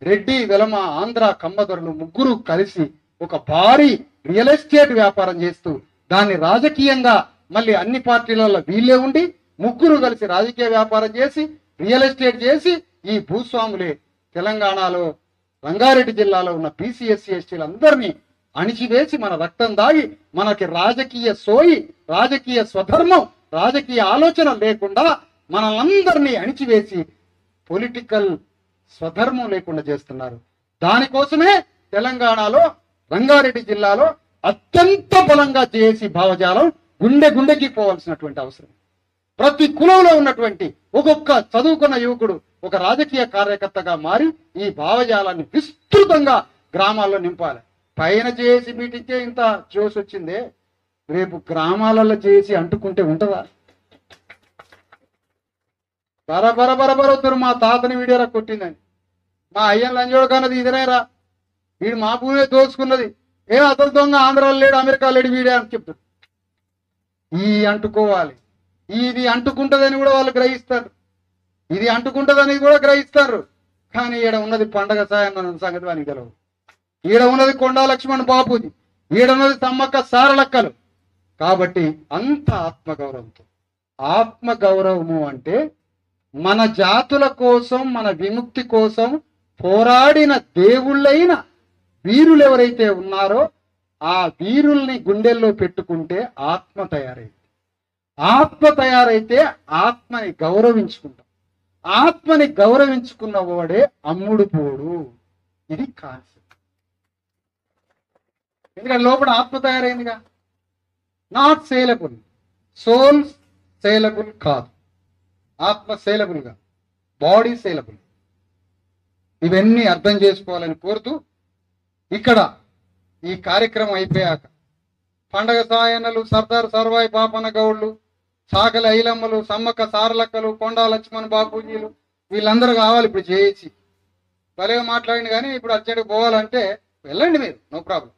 రెడ్డి, వెలమ, ఆంధ్ర కమ్మదొరలు ముగ్గురు కలిసి ఒక భారీ రియల్ ఎస్టేట్ వ్యాపారం చేస్తూ దాన్ని రాజకీయంగా మళ్ళీ అన్ని పార్టీలలో వీళ్ళే ఉండి ముగ్గురు కలిసి రాజకీయ వ్యాపారం చేసి రియల్ ఎస్టేట్ చేసి ఈ భూస్వాములే తెలంగాణలో రంగారెడ్డి జిల్లాలో ఉన్న బీసీ ఎస్సీ ఎస్టీలందరినీ అణిచివేసి మన రక్తం దాగి మనకి రాజకీయ సోయి, రాజకీయ స్వధర్మం, రాజకీయ ఆలోచన లేకుండా మనలందరినీ అణిచివేసి పొలిటికల్ స్వధర్మం లేకుండా చేస్తున్నారు. దానికోసమే తెలంగాణలో రంగారెడ్డి జిల్లాలో అత్యంత బలంగా చేసి భావజాలం గుండెకి పోవాల్సినటువంటి అవసరం. ప్రతి కులంలో ఉన్నటువంటి ఒక్కొక్క చదువుకున్న యువకుడు ఒక రాజకీయ కార్యకర్తగా మారి ఈ భావజాలాన్ని విస్తృతంగా గ్రామాల్లో నింపాలి. పైన చేసి మీటింగ్కే ఇంత జోష్ వచ్చిందే, రేపు గ్రామాలలో చేసి అంటుకుంటే ఉంటుందా? బరబరబరబరవుతారు. మా తాతని వీడియోరా కొట్టిందని, మా అయ్యన్ లంజోడు కన్నది ఇదనేరా, వీడు మా భూమే దోచుకున్నది, అతను దొంగ ఆంధ్రాలో లేడు, అమెరికా లేడు వీడే అని చెప్తారు. ఈ అంటుకోవాలి, ఇది అంటుకుంటదని కూడా వాళ్ళు గ్రహిస్తారు, ఇది అంటుకుంటదని కూడా గ్రహిస్తారు. కానీ ఈడ ఉన్నది పండగ సాయం సంగతి వానికి తెలవు. ఈడ ఉన్నది కొండా లక్ష్మణ్ బాపూజీ, ఈడ ఉన్నది సమ్మక్క సారలక్కలు. కాబట్టి అంత ఆత్మగౌరవంతో, ఆత్మగౌరవము అంటే మన జాతుల కోసం, మన విముక్తి కోసం పోరాడిన దేవుళ్ళైన వీరులు ఎవరైతే ఉన్నారో ఆ వీరుల్ని గుండెల్లో పెట్టుకుంటే ఆత్మ తయారైంది. ఆత్మ తయారైతే ఆత్మని గౌరవించుకుంటాం. ఆత్మని గౌరవించుకున్న వాడే అమ్ముడు పోడు. ఇది కాన్సెప్ట్. ఎందుకంటే లోపల ఆత్మ తయారైందిగా. నాట్ సేలబుల్, సోల్ సేలబుల్ కాదు, ఆత్మ సేలబుల్గా, బాడీ సేలబుల్. ఇవన్నీ అర్థం చేసుకోవాలని కోరుతూ ఇక్కడ ఈ కార్యక్రమం అయిపోయాక పండగ సాయన్నలు, సర్దార్ సర్వాయి పాపన్న గౌడ్లు, సాకలి ఐలమ్మలు, సమ్మక్క సారలక్కలు, కొండా లక్ష్మణ్ బాపూజీలు వీళ్ళందరూ కావాలి. ఇప్పుడు చేసి భలేగా మాట్లాడింది, కానీ ఇప్పుడు అర్జెంట్గా పోవాలంటే వెళ్ళండి మీరు, నో ప్రాబ్లం.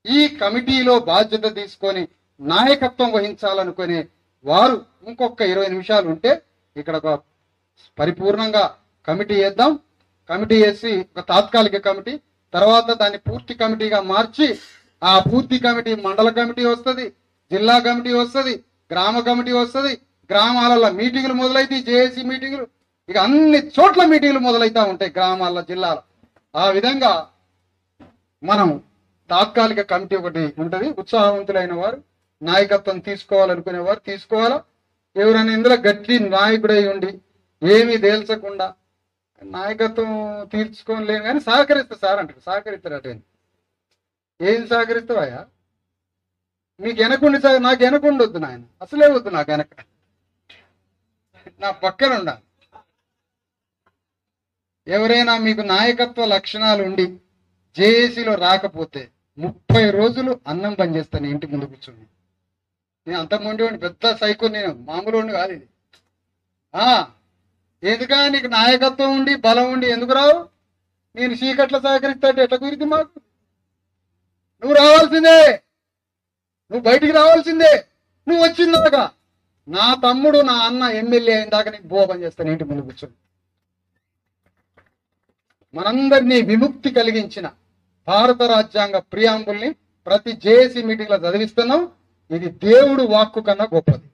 ఈ కమిటీలో బాధ్యత తీసుకొని నాయకత్వం వహించాలనుకునే వారు ఇంకొక 20 నిమిషాలు ఉంటే ఇక్కడ ఒక పరిపూర్ణంగా కమిటీ వేద్దాం. కమిటీ వేసి ఒక తాత్కాలిక కమిటీ, తర్వాత దాన్ని పూర్తి కమిటీగా మార్చి ఆ పూర్తి కమిటీ మండల కమిటీ వస్తుంది, జిల్లా కమిటీ వస్తుంది, గ్రామ కమిటీ వస్తుంది. గ్రామాలలో మీటింగులు మొదలైతే జేఏసీ మీటింగులు, ఇక అన్ని చోట్ల మీటింగులు మొదలైతా ఉంటాయి గ్రామాల్లో, జిల్లాలో. ఆ విధంగా మనం తాత్కాలిక కమిటీ ఒకటి ఉంటుంది. ఉత్సాహవంతులైన వారు, నాయకత్వం తీసుకోవాలనుకునే వారు తీసుకోవాలా. ఎవరైనా ఇందులో గట్టి నాయకుడై ఉండి ఏమీ తేల్చకుండా నాయకత్వం తీర్చుకోలేను కానీ సహకరిస్తా సార్ అంటారు. సహకరిస్తారు అటే, ఏం సహకరిస్తావా? మీకు వెనకుండి సార్, నాకు వెనకుండి వద్దు నాయన, అసలే వద్దు నాకు వెనక, నా పక్కన ఉండాలి. ఎవరైనా మీకు నాయకత్వ లక్షణాలు ఉండి జేఏసీలో రాకపోతే 30 రోజులు అన్నం బంద్ చేస్తాను ఇంటి ముందు కూర్చొని. నేను అంతకుముందు పెద్ద సైకో, నేను మామూలు ఉండి కాదు ఇది. ఎందుక నీకు నాయకత్వం ఉండి బలం ఉండి ఎందుకు రావు? నేను చీకట్ల సహకరిస్తా ఎట్లా కుదిరితే మాకు? నువ్వు రావాల్సిందే, నువ్వు బయటికి రావాల్సిందే. నువ్వు వచ్చిందాకా నా తమ్ముడు, నా అన్న ఎమ్మెల్యే అయిన దాకా నీకు భోగం చేస్తాను ఇంటి ముందు కూర్చొని. మనందరినీ విముక్తి కలిగించిన భారత రాజ్యాంగ ప్రియాంబుల్ని ప్రతి జేఏసీ మీటింగ్ లో చదివిస్తున్నాం. ఇది దేవుడు వాక్కు కన్నా గొప్పది.